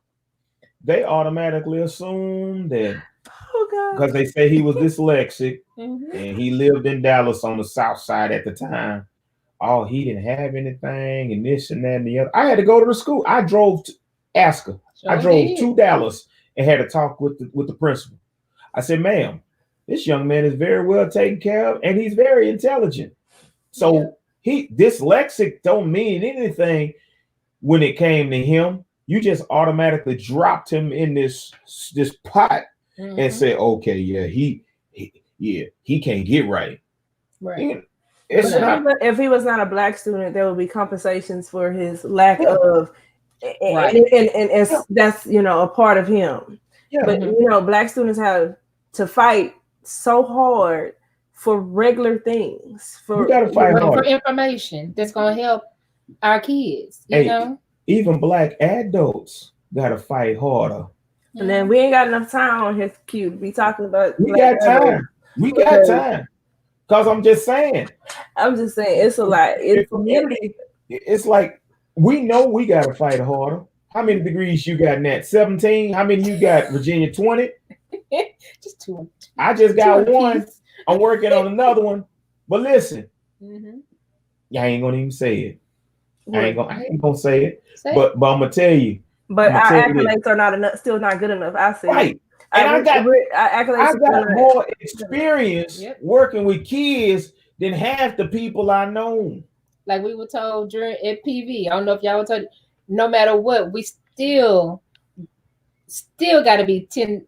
They automatically assume that Oh God. because they say he was dyslexic Mhm. and he lived in Dallas on the south side at the time. Oh, he didn't have anything and this and that and the other. I had to go to the school. I drove to ask her. I Sure drove did. to Dallas and had to talk with the principal. I said, ma'am, this young man is very well taken care of and he's very intelligent. So he dyslexic don't mean anything when it came to him. You just automatically dropped him in this pot Mhm. and said, okay, yeah, he can't get right. Right. It's But not. if he was not a black student, there would be compensations for his lack of, Right. and that's a part of him. Yeah. But black students have to fight so hard for regular things. We gotta fight for hard. information that's gonna help our kids. You Hey, know. even black adults gotta fight harder. And then we ain't got enough time on his queue to be talking about. We got time. We got time. Cause I'm just saying. I'm just saying it's a lot. The community, it's like we know we gotta fight harder. How many degrees you got, Nat? 17? How many you got, Virginia? 20? Just two. I just got Two one. apiece. I'm working on another one. But listen, Mhm. I ain't gonna even say it. I ain't What? gonna say it. Say But I'm gonna tell you. But I'ma our tell you this. accolades are not enough. Still not good enough. I say. Right. And I got accolades. more experience Yep. working with kids than half the people I know. like we were told during at PV. I don't know if y'all were told. No matter what, we still got to be 10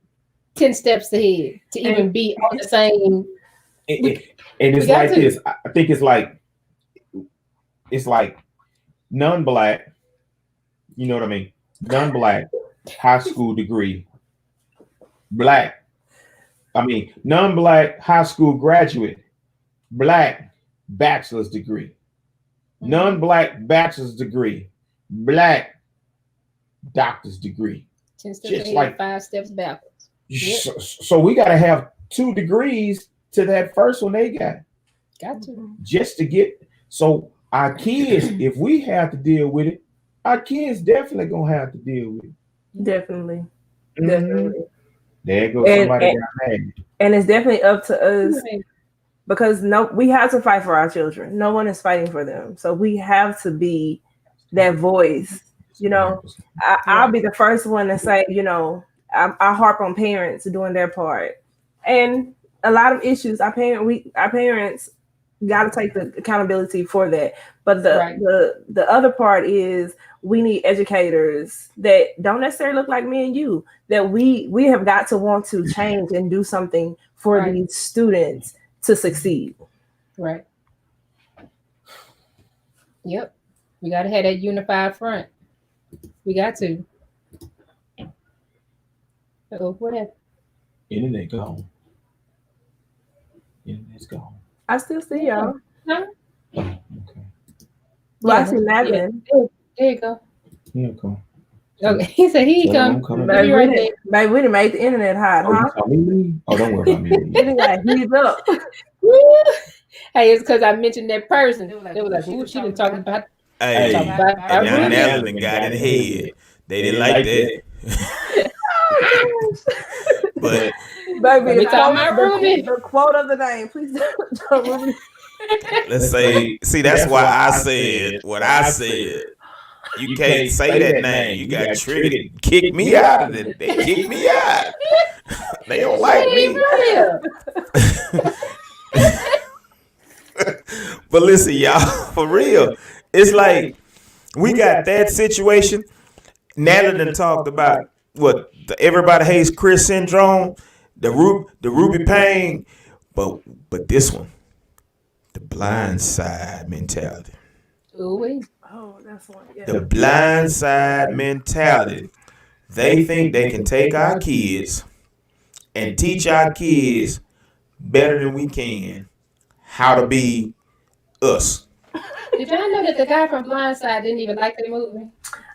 steps ahead to even be on the same. And it's we got like to. this. I think it's like non-black. You know what I mean? Non-black high school degree. Black. I mean, non-black high school graduate. Black bachelor's degree. Non-black bachelor's degree. Black doctor's degree. 10 steps Just ahead, like 5 steps backwards. Yep. So we got to have 2 degrees to that first one they got. Got to. Just to get. So our kids, if we have to deal with it, our kids definitely gonna have to deal with it. Definitely. Mhm. Definitely. There goes somebody got mad. And it's definitely up to us Right. because we have to fight for our children. No one is fighting for them. So we have to be that voice. I'll be the first one to say, I harp on parents doing their part. And a lot of issues, our parents got to take the accountability for that. But the other part is we need educators that don't necessarily look like me and you, that we have got to want to change and do something for these students to succeed. Right. Yep. We got to have that unified front. We got to. What happened? Internet gone. Internet's gone. I still see y'all. Huh? Okay. Well, I see Madeline. There you go. Here it come. Okay. He said he come. Baby, we done made the internet hot, huh? Oh, don't worry about me. It got heat up. Hey, it's because I mentioned that person. They were like, "Ooh, she been talking about." Hey, talking about now Ruby. Natalie got in the head. They didn't like that. But Baby, Ruby. the quote of the day. Please don't Ruby. let's say, see, that's why I said what I said. You can't say that name. You got triggered. Kick me out of it. They kick me out. They don't like me. But listen, y'all, for real, it's like we got that situation. Natalie done talked about what the everybody hates Chris syndrome, the Ruby pain, but this one, the blind side mentality. Ooh, Oh, that's one. Yeah. The blind side mentality. They think they can take our kids and teach our kids better than we can how to be us. Did y'all know that the guy from Blindside didn't even like the movie?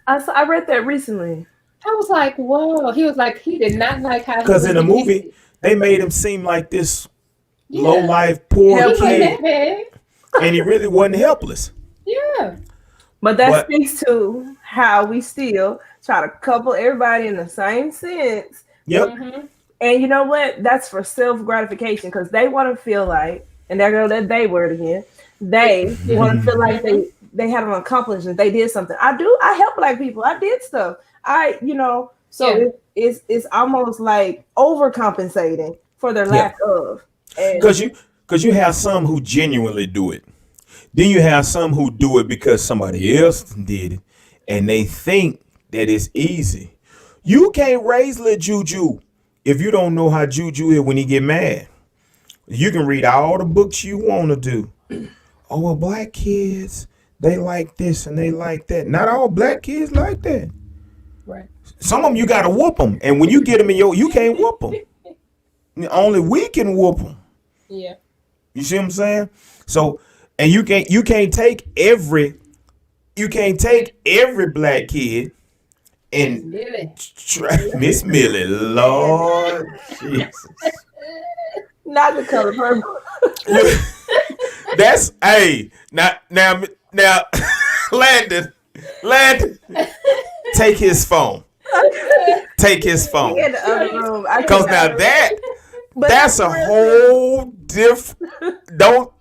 I read that recently. I was like, whoa. He was like, he did not like how he Because was in the movie, depicted. they made him seem like this low Yeah. life, poor He wasn't kid, that bad. and he really wasn't helpless. Yeah. But that But speaks to how we still try to couple everybody in the same sense. yep, Mm-hmm. And you know what? That's for self gratification because they want to feel like, and there go that they word again. They want to feel like they had an accomplishment. They did something. I help Black people. I did stuff. So Yeah. it's almost like overcompensating for their yeah. lack of. And Because you have some who genuinely do it. Then you have some who do it because somebody else did it, and they think that it's easy. You can't raise little Juju if you don't know how Juju is when he get mad. You can read all the books you want to do. Oh, well, Black kids, they like this and they like that. Not all Black kids like that. Right. Some of them you got to whoop them, and when you get them in you can't whoop them. Only we can whoop them. Yeah. You see what I'm saying? So, and you can't take every Black kid and Really. Miss Millie, Lord Jesus. not the color purple. That's now Landon, take his phone. Take his phone. In the other room. I Cause now cannot- that's a whole different. Don't.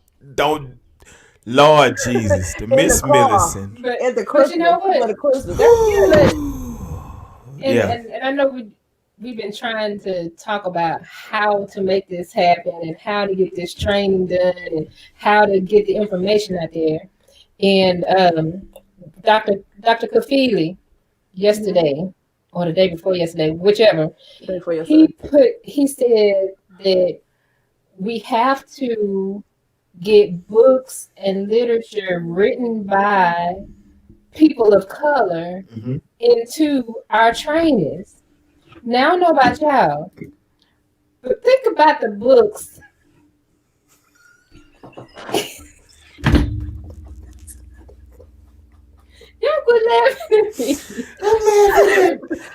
Lord Jesus, the the Miss car. Millicent. But, At the but Christmas, you know what? for the Christmas. That's And, Yeah. and I know we've been trying to talk about how to make this happen and how to get this training done and how to get the information out there. And Dr. Kafili yesterday or the day before yesterday, whichever, good for yourself. he said that we have to get books and literature written by people of color Mhm. into our trainings. Now, I don't know about y'all, but think about the books. Y'all quit laughing at me.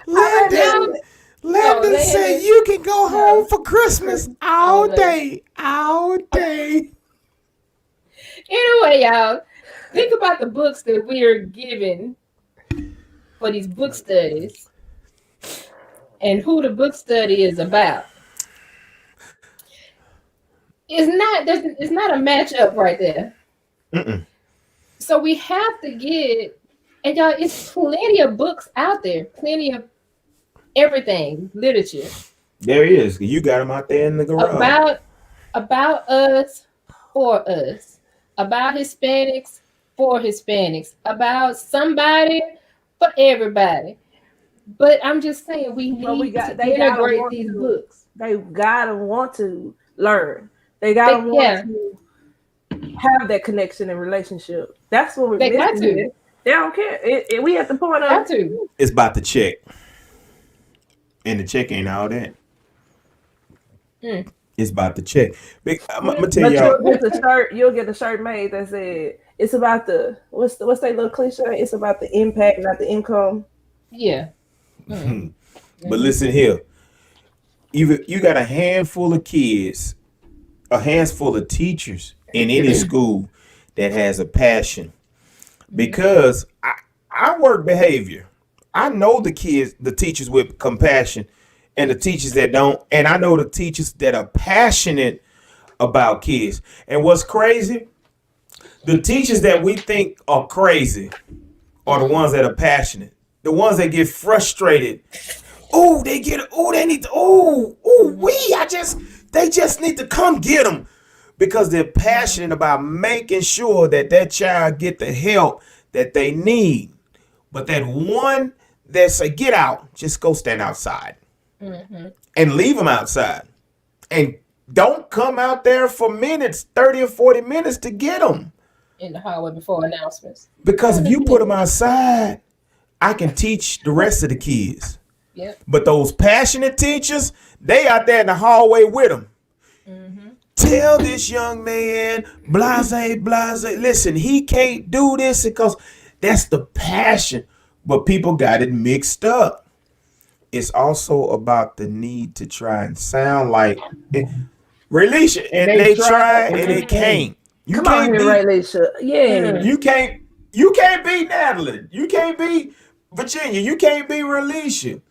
Landon Landon. said you can go home for Christmas all day. Anyway, y'all, think about the books that we are given for these book studies and who the book study is about. It's not a match up right there. Mm-mm. So we have to get, and y'all, it's plenty of books out there, plenty of everything, literature There he is. You got him out there in the garage. about us, for us, about Hispanics, for Hispanics, about somebody, for everybody. But I'm just saying we need But to they gotta integrate want these to. books. They gotta want to learn. They gotta want to have that connection and relationship. That's what we're They got missing to. here. They don't care. We at the point Got of to. It's about the check. And the check ain't all that. Mm. It's about the check. I'm gonna tell but y'all. you'll get the shirt made that said it's about the what's that little cliche? It's about the impact, not the income. Yeah. But listen here. You got a handful of kids, a handful of teachers in any school that has a passion. Because I work behavior. I know the teachers with compassion and the teachers that don't. And I know the teachers that are passionate about kids. And what's crazy, the teachers that we think are crazy are the ones that are passionate. The ones that get frustrated. They need to, they just need to come get them because they're passionate about making sure that child get the help that they need. But that one that say, get out, just go stand outside and leave them outside. And don't come out there for minutes, 30 or 40 minutes to get them. In the hallway before announcements. Because if you put them outside, I can teach the rest of the kids. Yep. But those passionate teachers, they out there in the hallway with them. Tell this young man, blase. Listen, he can't do this because that's the passion. But people got it mixed up. it's also about the need to try and sound like it. Release it, and they try and they can't. You Come on can't here, be. Ray Lisha. Yeah. You can't. You can't be Natalie. You can't be Virginia. You can't be Relicia.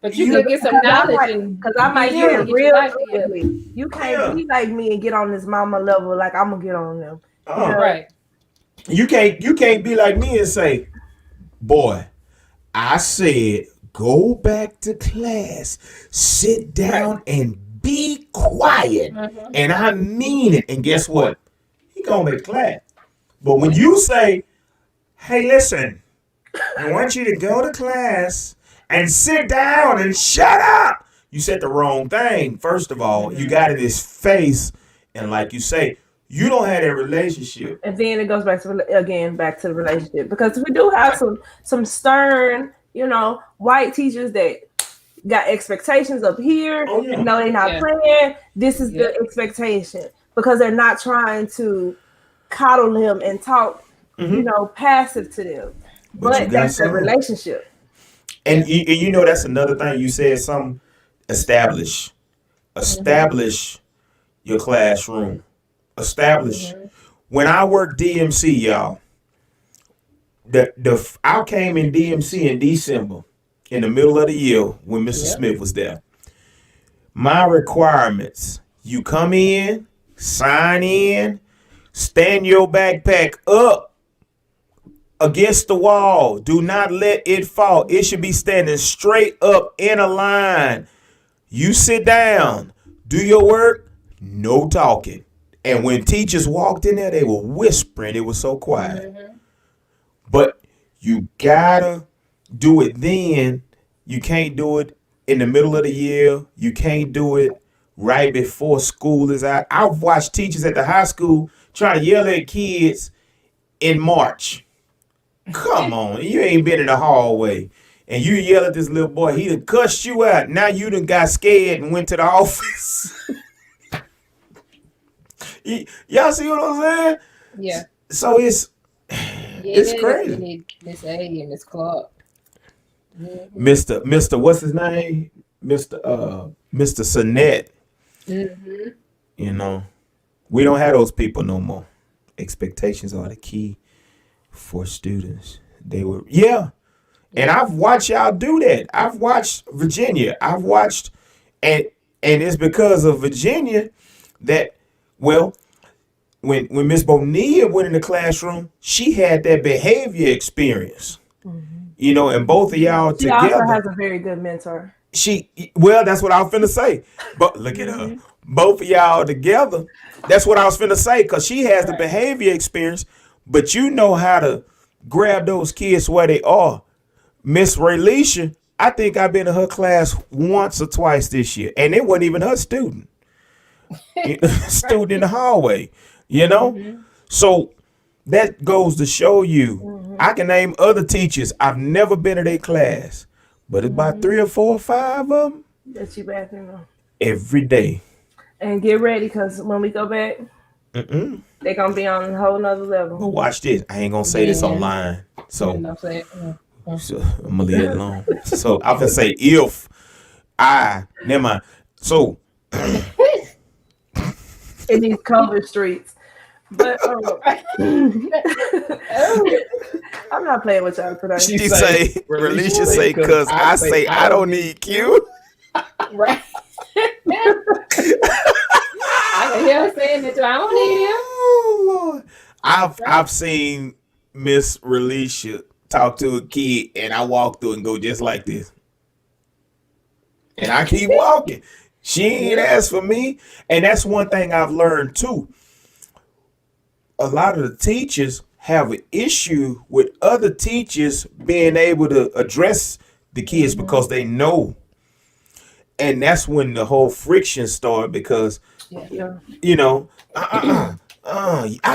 But you can get some knowledge because I might yeah, get get your real life ugly. You can't be like me and get on this mama level like I'm gonna get on them. Right. You can't be like me and say, boy, I said go back to class, sit down and be quiet. And I mean it. And guess what? He gonna make class. But when you say, hey, listen, I want you to go to class and sit down and shut up. You said the wrong thing. First of all, you got in his face, and like you say, you don't have that relationship. And then it goes back to the relationship, because we do have some stern, white teachers that got expectations up here. Oh, yeah. No, they're not playing. This is the expectation, because they're not trying to coddle them and talk, passive to them. But that's a relationship. And you know, that's another thing. You said something. Establish your classroom. Establish. When I worked DMC, y'all, I came in DMC in December, in the middle of the year when Mr. Smith was there. My requirements: you come in, sign in, stand your backpack up against the wall. Do not let it fall. It should be standing straight up in a line. You sit down, do your work, no talking. And when teachers walked in there, they were whispering. It was so quiet. But you gotta do it then. You can't do it in the middle of the year. You can't do it right before school is out. I've watched teachers at the high school try to yell at kids in March. Come on, you ain't been in the hallway. And you yell at this little boy, he done cussed you out. Now you done got scared and went to the office. Y'all see what I'm saying? Yeah. So it's crazy. Need Miss A and Miss Clark. Mr. What's his name? Mr. Sonette. You know, we don't have those people no more. Expectations are the key for students. They were, and I've watched y'all do that. I've watched Virginia. I've watched, and it's because of Virginia that, well, when Miss Bonilla went in the classroom, she had that behavior experience. And both of y'all together. She also has a very good mentor. That's what I was finna say. But look at her. Both of y'all together. That's what I was finna say, because she has the behavior experience, but you know how to grab those kids where they are. Miss Raylisha, I think I've been in her class once or twice this year, and it wasn't even her student. Student in the hallway, So that goes to show you, I can name other teachers. I've never been to their class, but it's about 3 or 4 or 5 of them. That you back in them. Every day. And get ready, because when we go back, they're going to be on a whole nother level. But watch this. I ain't going to say this online. So I'm going to leave it alone. So I'm going to say never mind. So. In these cover streets. But I'm not playing with y'all today. She say, Relicia say, because I say I don't need Q. Right. I can hear her saying that too. I don't need him. Oh, Lord. I've seen Miss Relicia talk to a kid, and I walk through and go just like this. And I keep walking. She ain't asked for me. And that's one thing I've learned too. A lot of the teachers have an issue with other teachers being able to address the kids because they know. And that's when the whole friction started, because, I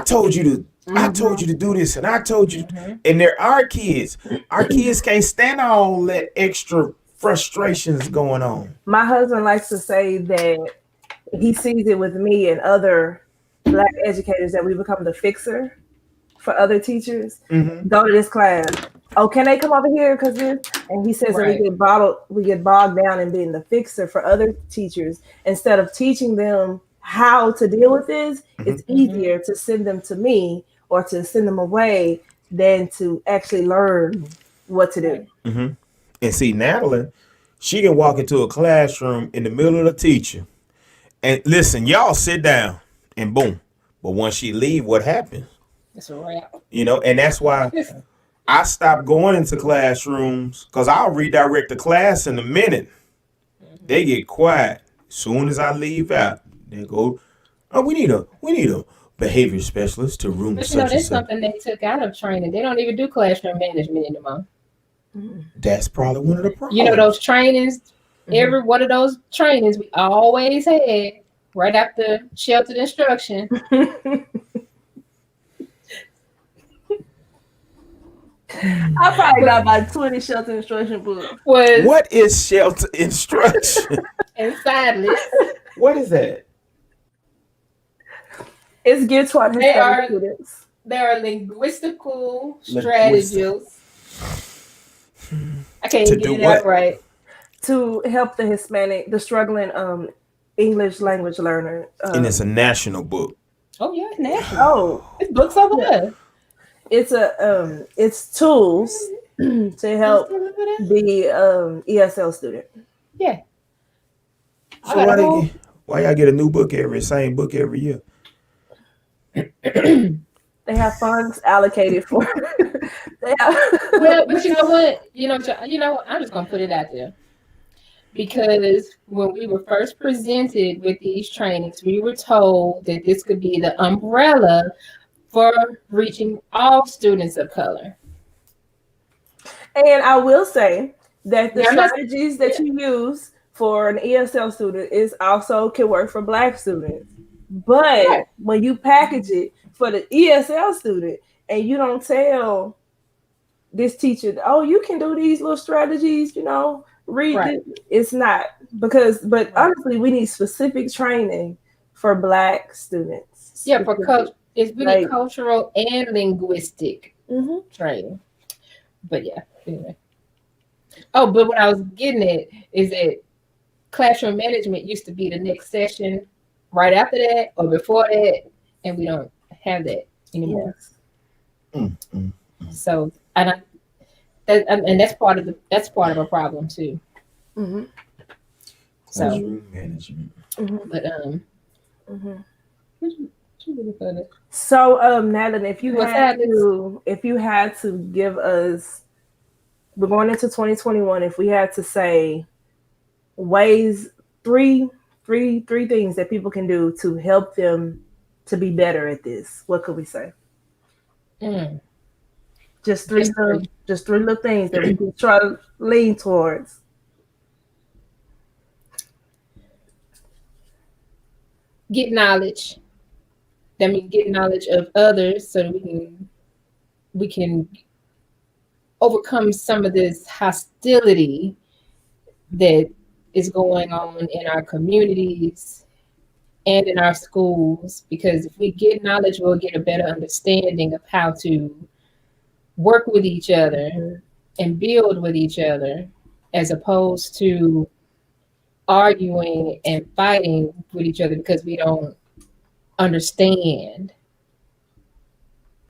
told you to, I told you to do this, and I told you, and there are kids. Our kids can't stand all that extra frustrations going on. My husband likes to say that he sees it with me and other Black educators that we become the fixer for other teachers. Go to this class. oh, can they come over here? Because this, and he says that Right. we get bogged down in being the fixer for other teachers instead of teaching them how to deal with this. It's easier to send them to me or to send them away than to actually learn what to do. Right. And see, Natalie, she can walk into a classroom in the middle of the teacher and listen, y'all sit down and boom. But once she leave, what happens? It's a wrap. You know, and that's why I stopped going into classrooms because I'll redirect the class in a minute. They get quiet. As soon as I leave out, they go, oh, we need a behavior specialist to room But you know, such and that's such. something they took out of training. They don't even do classroom management anymore. That's probably one of the problems. You know, those trainings, every one of those trainings we always had right after sheltered instruction. I probably got about 20 shelter instruction books. Was What is shelter instruction? inside list. What is that? It's geared toward They are- Hispanic students. There are linguistical strategies. I can't To get do it what? out right. To help the struggling English language learner. And it's a national book. Oh yeah, it's national. Oh, It's books over there. it's tools to help the ESL student. Yeah. So why y'all get a new book same book every year? They have funds allocated for. They have, Well, but you know what? You know, I'm just gonna put it out there. Because when we were first presented with these trainings, we were told that this could be the umbrella for reaching all students of color. and I will say that the Yeah, I'm not- strategies that you use for an ESL student is also can work for Black students. But Right. when you package it for the ESL student and you don't tell this teacher, oh, you can do these little strategies, read Right. it's not but honestly, we need specific training for Black students. Yeah, for it's really Like- cultural and linguistic Mhm. training. But yeah, anyway. Oh, but what I was getting at is that classroom management used to be the next session right after that or before that, and we don't have that anymore. Yes. So and that's part of a problem too. Mhm. So, Classroom management. but Mhm. what you looking for there? So, Natalie, if you What's had that? to give us, we're going into 2021. If we had to say ways, three things that people can do to help them to be better at this, what could we say? Just three little things that we can try to lean towards. Get knowledge. That means get knowledge of others so that we can overcome some of this hostility that is going on in our communities and in our schools. Because if we get knowledge, we'll get a better understanding of how to work with each other and build with each other, as opposed to arguing and fighting with each other because we don't understand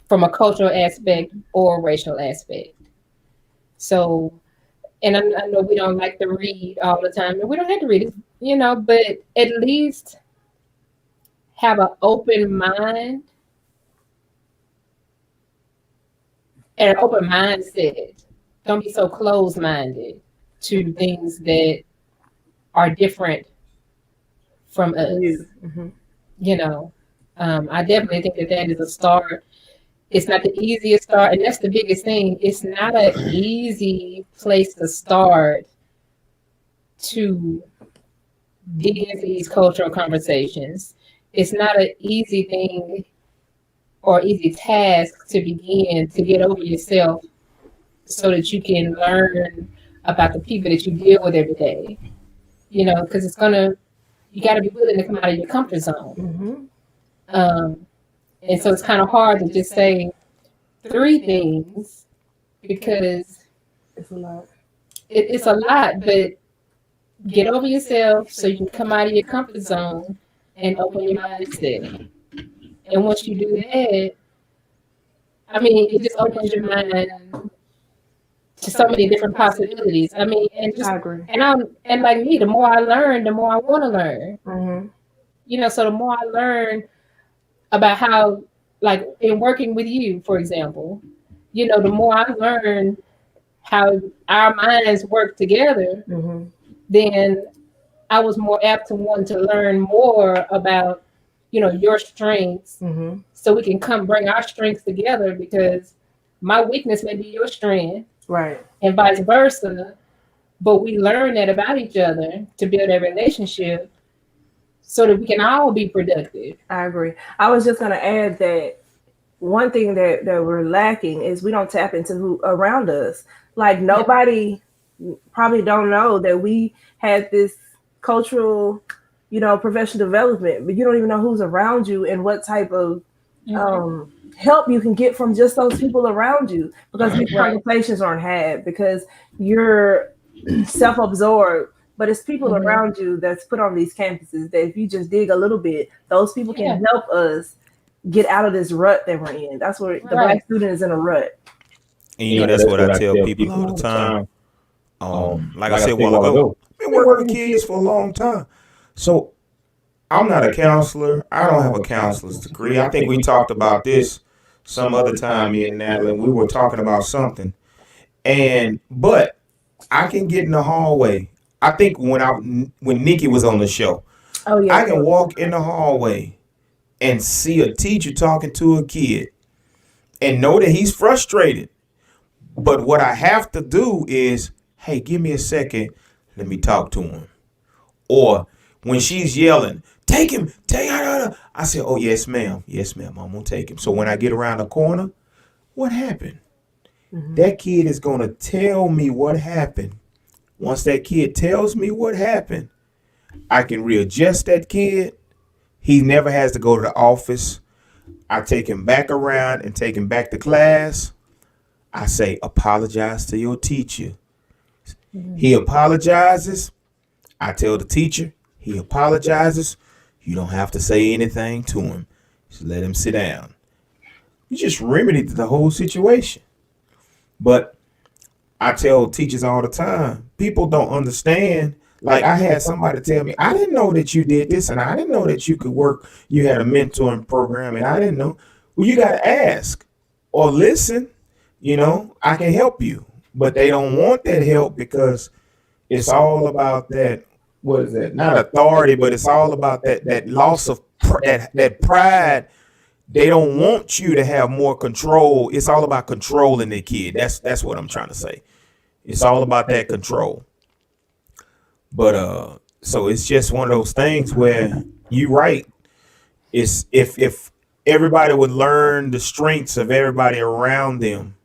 from a cultural aspect or racial aspect. So, and I know we don't like to read all the time, and we don't have to read it, but at least have an open mind and an open mindset. Don't be so closed-minded to things that are different from us. Mhm. I definitely think that is a start. It's not the easiest start, and that's the biggest thing. It's not an easy place to start to dig into these cultural conversations. It's not an easy thing or easy task to begin to get over yourself so that you can learn about the people that you deal with every day. Because you got to be willing to come out of your comfort zone. Mhm. And so it's kind of hard to just say 3 things because It's a lot. it's a lot, but get over yourself so you can come out of your comfort zone and open your mindset. And once you do that, I mean, it just opens your mind to so many different possibilities. I mean, and just I agree. and like me, the more I learn, the more I want to learn. Mm-hmm. You know, so the more I learn about how, like in working with you, for example, you know, the more I learn how our minds work together, Mm-hmm. then I was more apt to want to learn more about, you know, your strengths, Mm-hmm. so we can come bring our strengths together, because my weakness may be your strength Right. and vice versa. But we learn that about each other to build a relationship so that we can all be productive. I agree. I was just gonna add that one thing that we're lacking is we don't tap into who around us. Like nobody probably don't know that we had this cultural, professional development, but you don't even know who's around you and what type of help you can get from just those people around you, because these Right. conversations aren't had because you're self-absorbed. But it's people Mhm. around you that's put on these campuses that if you just dig a little bit, those people Yeah. can help us get out of this rut that we're in. That's where the Right. black student is in a rut. And you know, that's what I tell people all the time. Like I said a while ago, I've been working with kids for a long time. So I'm not a counselor. I don't have a counselor's degree. I think we talked about this some other time, me and Natalie, and we were talking about something. But I can get in the hallway. I think when Nikki was on the show, Oh yeah. I can walk in the hallway and see a teacher talking to a kid and know that he's frustrated. But what I have to do is, hey, give me a second. Let me talk to him. Or when she's yelling, take him, take him. I say, oh, yes, ma'am. Yes, ma'am. I'm going to take him. So when I get around the corner, what happened? That kid is going to tell me what happened. Once that kid tells me what happened, I can readjust that kid. He never has to go to the office. I take him back around and take him back to class. I say, apologize to your teacher. He apologizes. I tell the teacher, he apologizes. You don't have to say anything to him. Just let him sit down. You just remedied the whole situation. But I tell teachers all the time, people don't understand. Like I had somebody tell me, I didn't know that you did this, and I didn't know that you could work. You had a mentoring program, and I didn't know. Well, you got to ask or listen. You know, I can help you, but they don't want that help because it's all about that. What is that? Not authority, but it's all about that loss of that pride. They don't want you to have more control. It's all about controlling the kid. That's what I'm trying to say. It's all about that control. But so it's just one of those things where you right. It's if everybody would learn the strengths of everybody around them,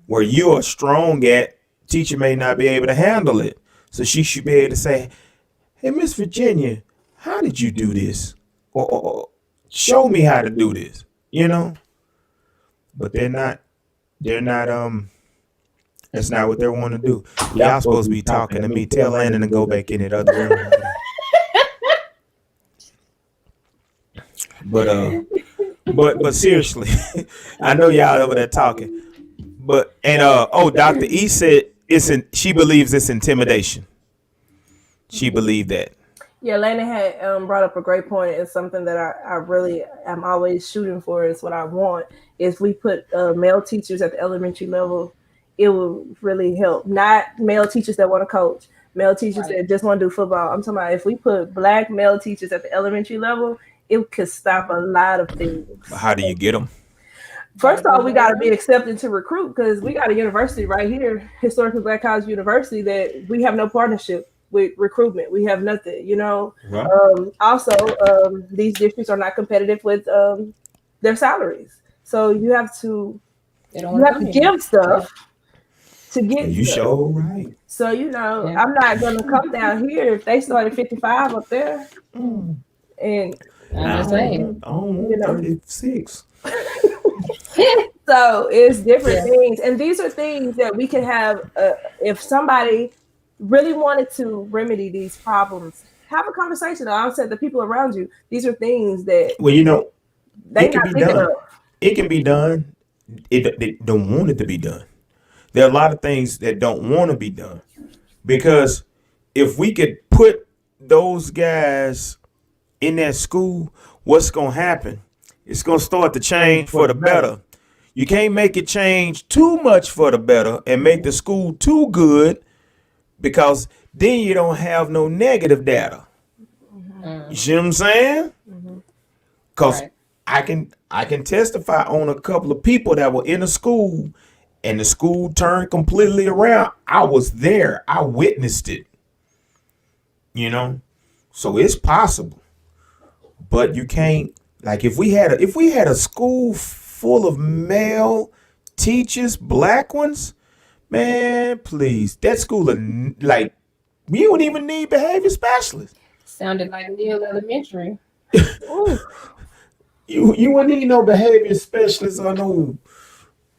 where you are strong at, teacher may not be able to handle it. So she should be able to say, hey, Miss Virginia, how did you do this? Or show me how to do this, you know? But they're not, that's not what they want to do. Y'all supposed to be talking to me. Tell Landon to go back in that other room over there. But seriously, I know y'all over there talking. But Dr. E said she believes it's intimidation. She believed that. Yeah, Lana had brought up a great point, and something that I really am always shooting for is what I want. If we put male teachers at the elementary level, it will really help. Not male teachers that want to coach, male teachers that just want to do football. I'm talking about if we put black male teachers at the elementary level, it could stop a lot of things. How do you get them? First off, we got to be accepted to recruit, because we got a university right here, Historically Black College University, that we have no partnership with recruitment. We have nothing, you know. Right. Also, these districts are not competitive with their salaries, so you have to give stuff to get. You stuff. sure right. So I'm not gonna come down here if they start at 55 up there, and I'm just saying. I don't want 36. So it's different Yeah. things, and these are things that we can have. If somebody really wanted to remedy these problems, have a conversation. I said the people around you. These are things that Well, they it can not be thinking done. of. It can be done. They don't want it to be done. There are a lot of things that don't want to be done because if we could put those guys in that school, what's gonna happen? It's gonna start to change for the better. You can't make it change too much for the better and make the school too good because then you don't have no negative data. You see what I'm saying? Because Right. I can testify on a couple of people that were in the school and the school turned completely around. I was there. I witnessed it. So it's possible. But you can't, like, if we had a school full of male teachers, black ones, man, please, that school like we wouldn't even need behavior specialists. Sounded like Neil Elementary. Ooh, You wouldn't need no behavior specialists or no,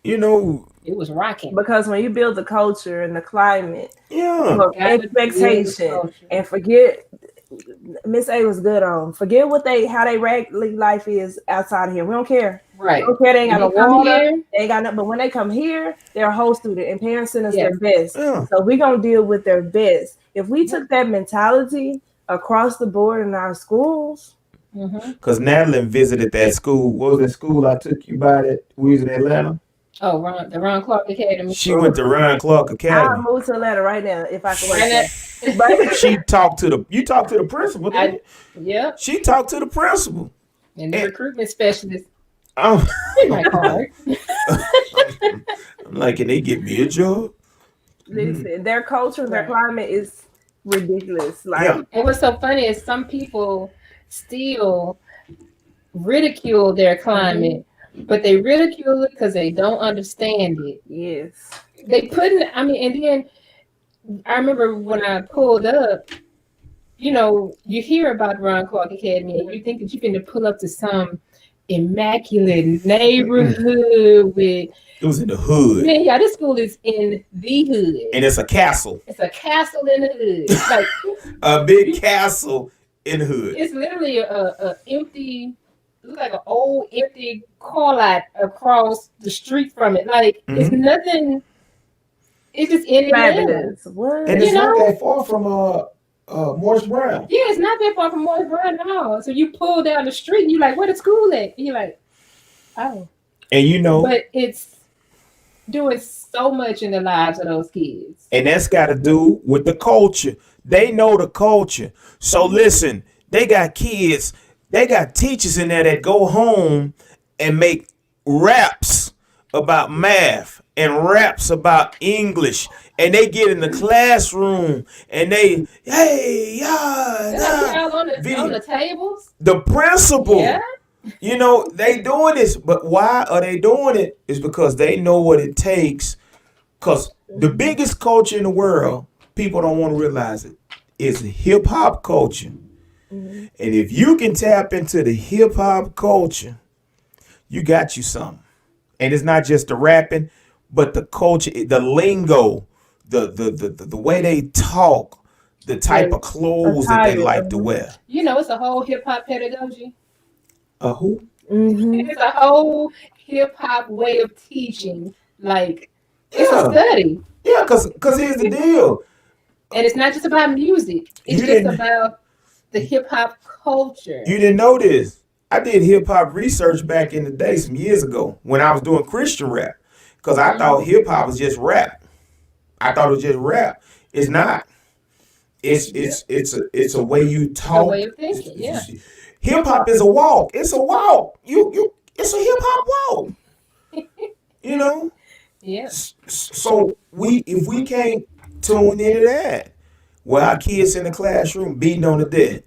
you know, It was rocking. because when you build the culture and the climate yeah. of Gotta build the expectation, culture. and forget Miss A was good on. Forget how they regular life is outside of here. We don't care. Right. We don't care. They ain't got no When you come water. here, They ain't got nothing. But when they come here, they're a whole student, and parents send us Yes. their best. Yeah. So we gonna deal with their best. If we took that mentality across the board in our schools, Because Natalie visited that school. What was that school I took you by that we was in Atlanta? the Ron Clark Academy. She went to Ryan Clark I'll Academy. move to Atlanta right now if I can work Right there. now- But You talked to the principal, didn't you? Yep. She talked to the principal. And the recruitment specialist. I'm, My card. I'm like, can they get me a job? listen, their culture, and their Right. climate is ridiculous. Like Yeah. And what's so funny is some people still ridicule their climate, but they ridicule it because they don't understand it. yes. They put in, and then I remember when I pulled up, you hear about Ron Clark Academy and you think that you can pull up to some immaculate neighborhood with, It was in the hood. man, yeah, this school is in the hood. And it's a castle. It's a castle in the hood. It's like, A big castle in the hood. it's literally a empty, look like an old empty car lot across the street from it. Like it's nothing. It's just in Atlanta. Fabulous. What? And it's You not know? that far from Morris Brown. Yeah, it's not that far from Morris Brown at all. So you pull down the street, and you're like, "Where the school at?" And you're like, "Oh," And but it's doing so much in the lives of those kids. and that's got to do with the culture. They know the culture. So listen, they got kids, they got teachers in there that go home and make raps about math and raps about English. And they get in the classroom and they, hey, All on video. the tables. The principal, Yeah. they doing this. But why are they doing it? Is because they know what it takes. Because the biggest culture in the world, people don't want to realize it, is hip hop culture. And if you can tap into the hip hop culture, you got you something. And it's not just the rapping, but the culture, the lingo, the way they talk, the type of clothes that they like to wear. It's a whole hip hop pedagogy. Who? It's a whole hip hop way of teaching. Like it's Yeah. a study, Yeah, because here's the deal. and it's not just about music. It's You just didn't- about the hip hop culture. You didn't know this. I did hip hop research back in the day, some years ago, when I was doing Christian rap. Because I thought hip hop was just rap. I thought it was just rap. It's not. It's a way you talk. a way of thinking. Yeah. Hip hop is a walk. It's a walk. It's a hip hop walk. You know? Yeah. So if we can't tune into that, where our kids in the classroom beating on the desk,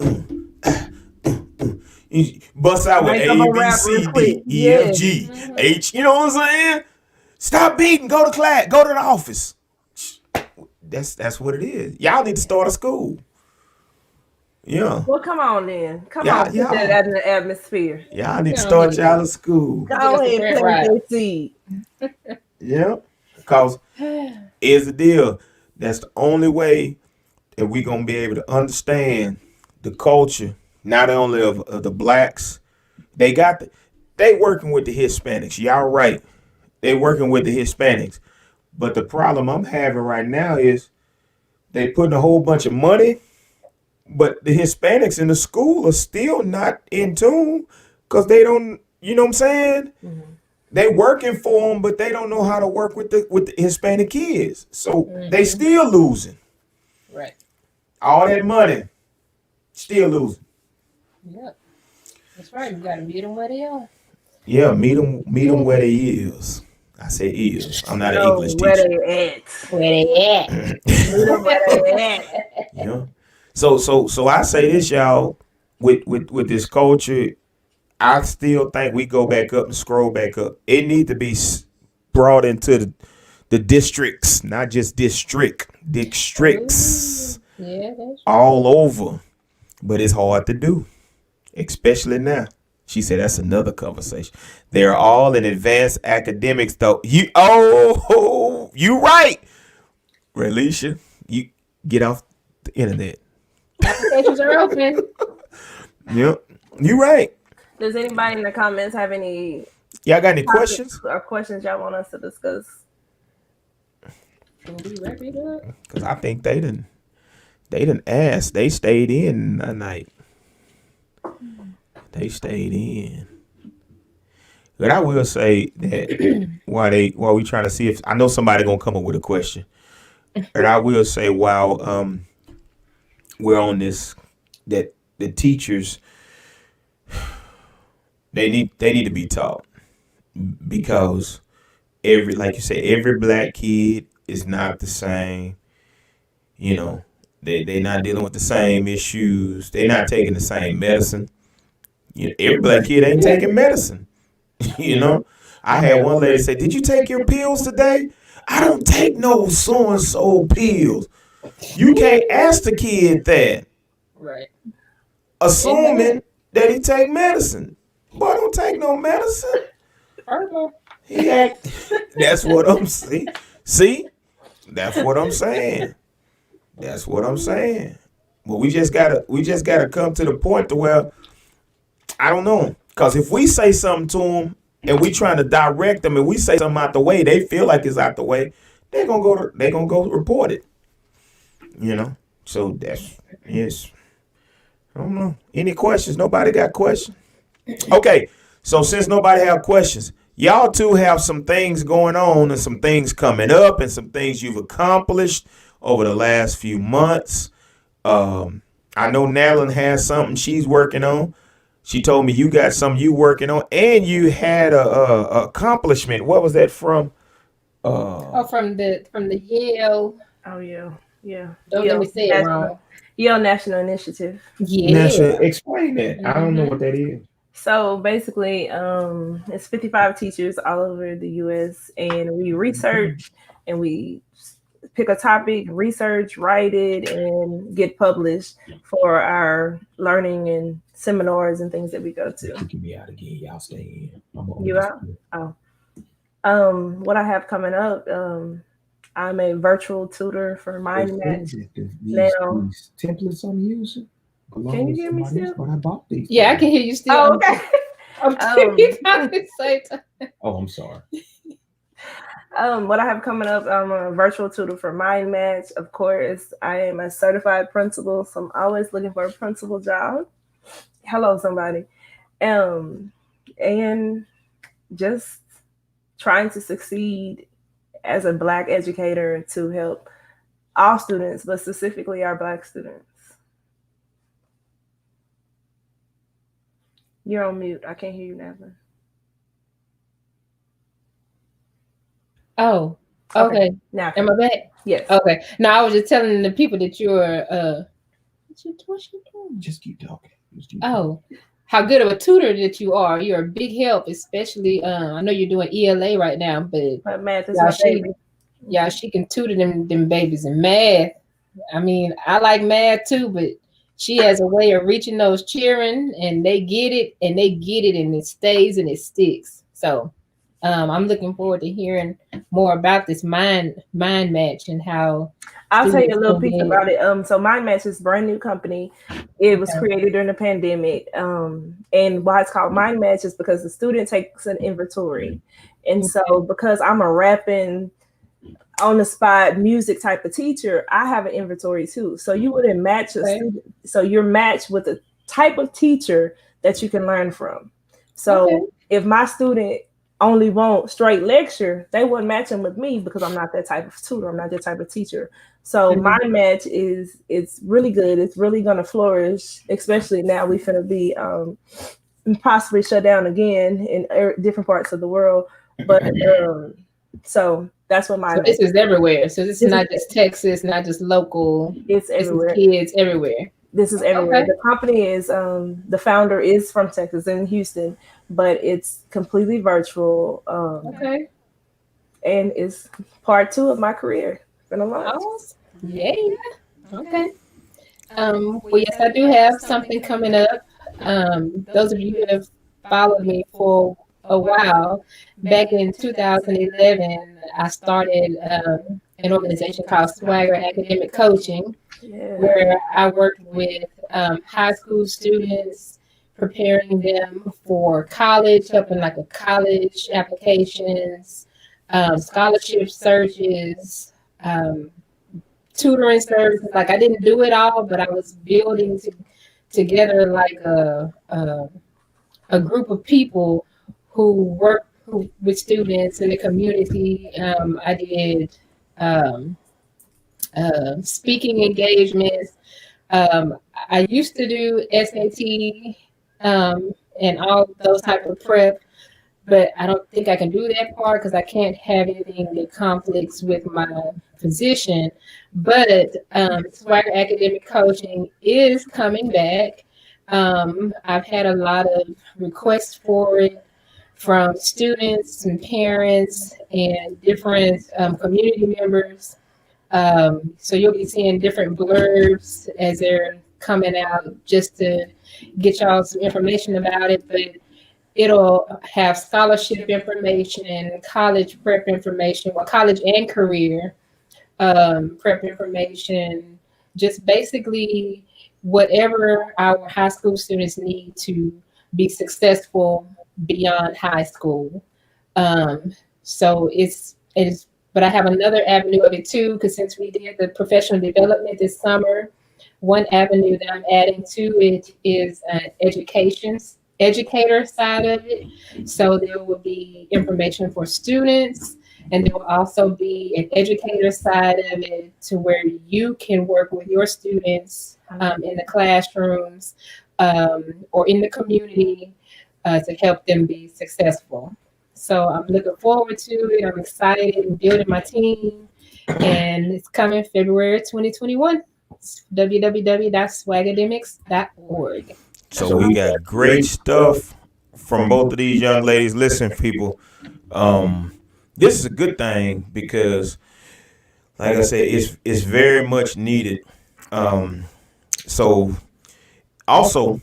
you bust out with Make A, them a B, rap C, real D, quick. E, F, Yeah. G, H. You know what I'm saying? Stop beating. Go to class. Go to the office. That's what it is. Y'all need to start a school. Yeah. Well, come on then. Come Yeah, on, put yeah. that out in the atmosphere. Y'all need to Yeah, start yeah. y'all in school. Get Go us a ahead, grant plant ride. that seed. Yeah. Because here's the deal. That's the only way that we gonna be able to understand the culture, not only of the blacks. They working with the Hispanics. Y'all right. They working with the Hispanics. But the problem I'm having right now is they putting a whole bunch of money, but the Hispanics in the school are still not in tune because they don't. You know what I'm saying? They working for them, but they don't know how to work with the Hispanic kids. So they still losing Right. all that money. Still losing. Yep. That's right. You gotta meet them where they are. Yeah, meet them where they is. I say is. I'm not an No, English where teacher. they at? Where they at? Meet 'em where they at. Yeah. So I say this, y'all, with this culture, I still think we go back up and scroll back up. It need to be brought into the districts, not just districts Yeah, that's all over. But it's hard to do, especially now. She said that's another conversation. They're all in advanced academics, though. You right, Relisha. You get off the internet. applications are open. Yep, you right. Does anybody in the comments have any Y'all got any topics questions? or questions y'all want us to discuss? Can we wrap it up? Because I think they didn't ask. They stayed in that night. They stayed in. But I will say that while we trying to see if I know somebody gonna come up with a question. And I will say while we're on this, that the teachers they need to be taught, because like you said, every black kid is not the same. You know, they not dealing with the same issues. They're not taking the same medicine. You know, every black kid ain't taking medicine. You know, I had one lady say, "Did you take your pills today?" I don't take no so and so pills. You can't ask the kid that, Right. assuming that he take medicine. Boy, don't take no medicine. He act. That's what I'm saying. See, that's what I'm saying. That's what I'm saying. But we just gotta come to the point to where I don't know, because if we say something to them and we trying to direct them and we say something out the way, they feel like it's out the way. They're gonna go report it. You know. So that's yes. I don't know. Any questions? Nobody got questions? Okay. So since nobody have questions, y'all two have some things going on and some things coming up and some things you've accomplished over the last few months. I know Natalie has something she's working on. She told me you got something you working on, and you had a accomplishment. What was that from? From the Yale. Oh yeah. Don't let me say it wrong. Yale National Initiative. National, Yeah. explain that. I don't know what that is. So basically, it's 55 teachers all over the U.S. and we research and we pick a topic, research, write it, and get published for our learning and seminars and things that we go to. Kicking me out again. Y'all stay in. You out? What I have coming up, I'm a virtual tutor for MindMatch. Now, these templates I'm using. Can you hear me still? But I bought these. Yeah, I can hear you still. oh, okay. I'm at the same time. Oh, I'm sorry. What I have coming up, I'm a virtual tutor for MindMatch. Of course, I am a certified principal, so I'm always looking for a principal job. Hello, somebody. And just trying to succeed as a Black educator to help all students, but specifically our Black students. You're on mute. I can't hear you, Natalie. Oh, okay. Now, Am I back? yes. Okay. No, I was just telling the people that you're what's you doing? Just keep talking. Oh, how good of a tutor that you are. You're a big help, especially I know you're doing ELA right now, but Math is my favorite. she can tutor them babies in math. I mean, I like math too, but she has a way of reaching those children, and they get it, and it stays and it sticks. So I'm looking forward to hearing more about this mind match and how I'll tell you students a little can piece be in about it. it. So Mind Match is a brand new company. It was Okay. created during the pandemic. And why it's called Mind Match is because the student takes an inventory. And so because I'm a rapping on the spot music type of teacher, I have an inventory too. So you wouldn't match a Okay. student. So you're matched with a type of teacher that you can learn from. So Okay. if my student only want straight lecture, they wouldn't match them with me because I'm not that type of tutor. I'm not that type of teacher. So Mhm. my match it's really good. It's really gonna flourish, especially now we finna be possibly shut down again in different parts of the world. But so that's what my So match. this is everywhere. So this is This is- not just Texas, not just local. It's This is everywhere. kids everywhere. This is everywhere. Okay. The company is the founder is from Texas in Houston, but it's completely virtual. Okay. And it's part 2 of my career. Been a lot. Awesome. Yay. Okay. Well, yes, I do have something coming up. Those of you who have followed me for a while, back in 2011, I started an organization called Swagger Academic Coaching, Yeah. where I worked with high school students, preparing them for college, helping like with college applications, scholarship searches, tutoring services. Like I didn't do it all, but I was building together like a group of people with students in the community. I did speaking engagements. I used to do SAT and all those type of prep, but I don't think I can do that part because I can't have anything that conflicts with my position. But Swagger Academic Coaching is coming back. I've had a lot of requests for it from students and parents and different community members. So you'll be seeing different blurbs as they're coming out just to get y'all some information about it. But it'll have scholarship information, college prep information, well, college and career prep information, just basically whatever our high school students need to be successful beyond high school. So it's but I have another avenue of it too, because since we did the professional development this summer, one avenue that I'm adding to it is an educator side of it. So there will be information for students, and there will also be an educator side of it to where you can work with your students in the classrooms or in the community to help them be successful. So I'm looking forward to it. I'm excited and building my team. And it's coming February 2021. It's www.swagademics.org. So we got great stuff from both of these young ladies. Listen, people, this is a good thing because, like I said, it's very much needed. So also,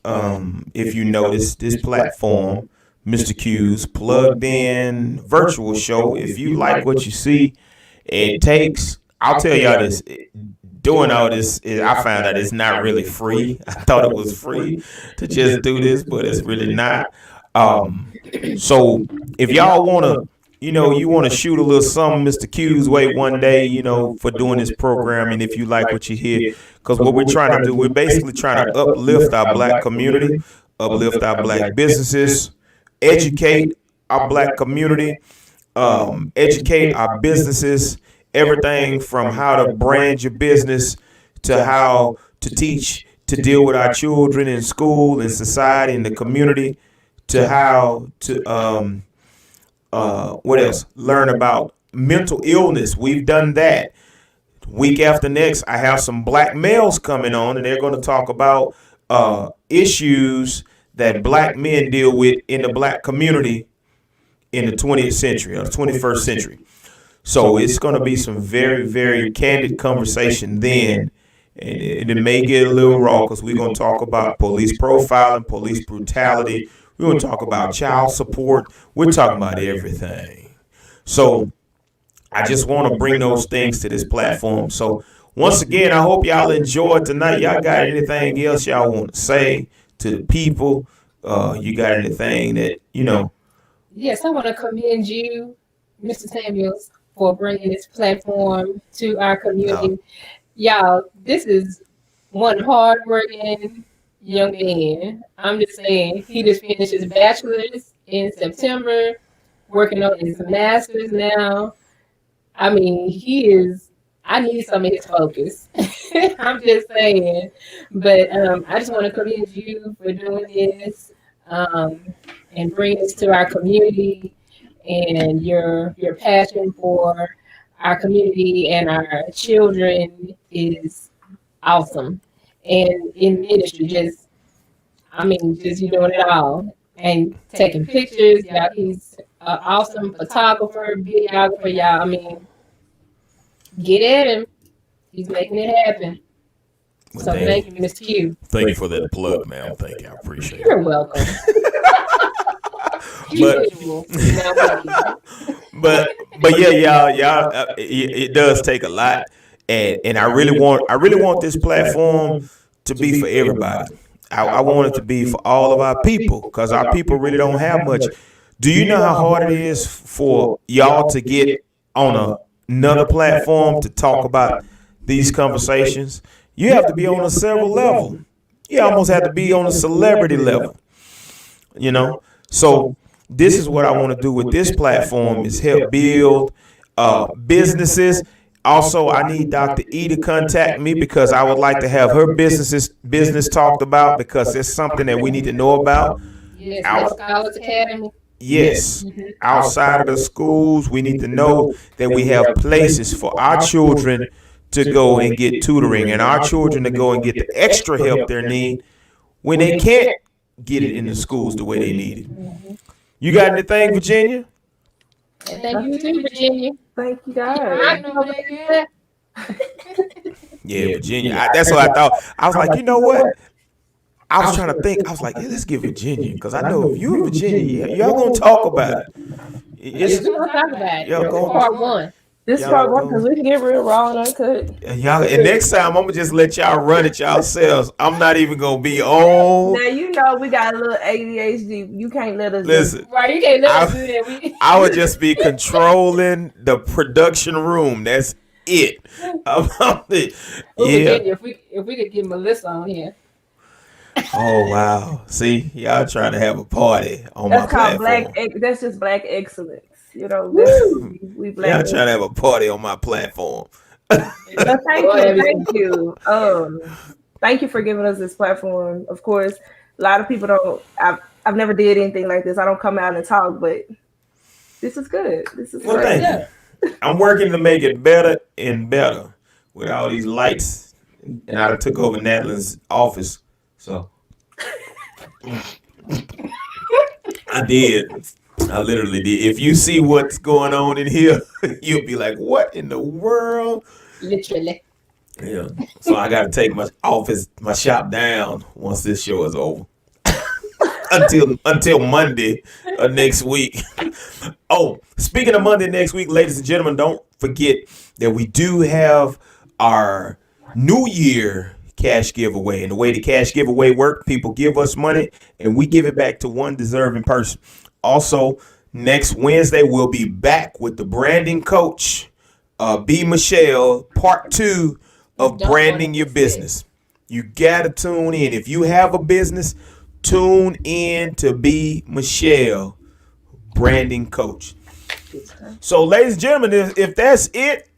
if you notice, this platform, Mr. Q's plugged in virtual show. If you like what you see, it takes. I'll tell y'all this. Doing all this, I found out it's not really free. I thought it was free to just do this, but it's really not. So if y'all wanna, you wanna shoot a little something Mr. Q's way one day, for doing this program, and if you like what you hear, because what we're trying to do, we're basically trying to uplift our black community, uplift our black businesses, educate our black community, educate our businesses, everything from how to brand your business to how to teach to deal with our children in school and society and the community, to how to what else? Learn about mental illness. We've done that. Week after next, I have some black males coming on, and they're going to talk about issues that black men deal with in the black community in the 20th century or 21st century. So it's going to be some very, very candid conversation then. and it may get a little raw because we're going to talk about police profiling, police brutality. We're going to talk about child support. We're talking about everything. So I just want to bring those things to this platform. So once again, I hope y'all enjoyed tonight. Y'all got anything else y'all want to say to the people? You got anything that, Yes, I want to commend you, Mr. Samuels, for bringing this platform to our community. Y'all, this is one hardworking young man. I'm just saying, he just finished his bachelor's in September, working on his master's now. I mean, I need some of his focus. I'm just saying. But I just want to commend you for doing this and bringing this to our community, and your passion for our community and our children is awesome. And in ministry, just you doing it all and taking pictures. Y'all, he's an awesome photographer, videographer. Y'all, get at him. He's making it happen. Well, So thank you, Mr. Q. Thank you for that plug, ma'am. Thank you. I appreciate it. You're welcome. But yeah, y'all, it does take a lot, and I really want this platform to be for everybody. I want it to be for all of our people, because our people really don't have much. Do you know how hard it is for y'all to get on another platform to talk about these conversations? You have to be on a several level. You almost have to be on a celebrity level, So this is what I want to do with this platform, is help build businesses. Also, I need Dr. E to contact me, because I would like to have her business talked about, because it's something that we need to know about. Yes, Scholars Academy. Yes, outside of the schools, we need to know that we have places for our children to go and get tutoring, and our children to go and get the extra help they need when they can't get it in the schools the way they need it. You got anything, Virginia? And thank you too, Virginia. Thank you, guys. Yeah, Virginia. That's what I thought. I was like, you know what? I was trying to think. I was like, let's get Virginia, because I know if you and Virginia, y'all gonna talk about it. We're gonna talk about it. Y'all gonna, part one. This is part one, because we can get real raw and uncut. And next time I'm gonna just let y'all run it yourselves. I'm not even gonna be on. Now we got a little ADHD. You can't let us listen. Right, you can't let us do that. I would just be controlling the production room. That's it. If we could get Melissa on here. Oh wow! See, y'all trying to have a party on that's my called platform. That's just black excellence. We black. Y'all trying to have a party on my platform. Thank you. Thank you for giving us this platform. Of course, a lot of people don't. I've never did anything like this. I don't come out and talk, but this is good. This is great. Thank you. I'm working to make it better and better with all these lights, and I took over Natlin's office. So I did. I literally did. If you see what's going on in here, you'll be like, what in the world? Literally. Yeah. So I got to take my shop down once this show is over. until Monday of next week. Oh, speaking of Monday next week, ladies and gentlemen, don't forget that we do have our New Year cash giveaway. And the way the cash giveaway works, people give us money and we give it back to one deserving person. Also, next Wednesday, we'll be back with the branding coach, B. Michelle, part 2 of branding your business. You got to tune in. If you have a business, tune in to B. Michelle, branding coach. So, ladies and gentlemen, if that's it,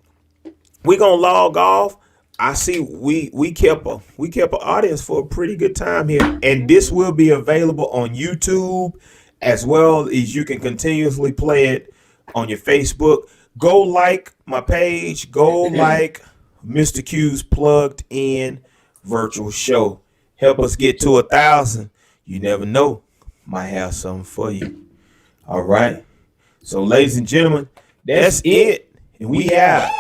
we're going to log off. I see we kept an audience for a pretty good time here, and this will be available on YouTube, as well as you can continuously play it on your Facebook. Go like my page. Go like Mr. Q's Plugged In virtual show. Help us get to 1,000. You never know. Might have something for you. All right. So, ladies and gentlemen, that's it. And we out.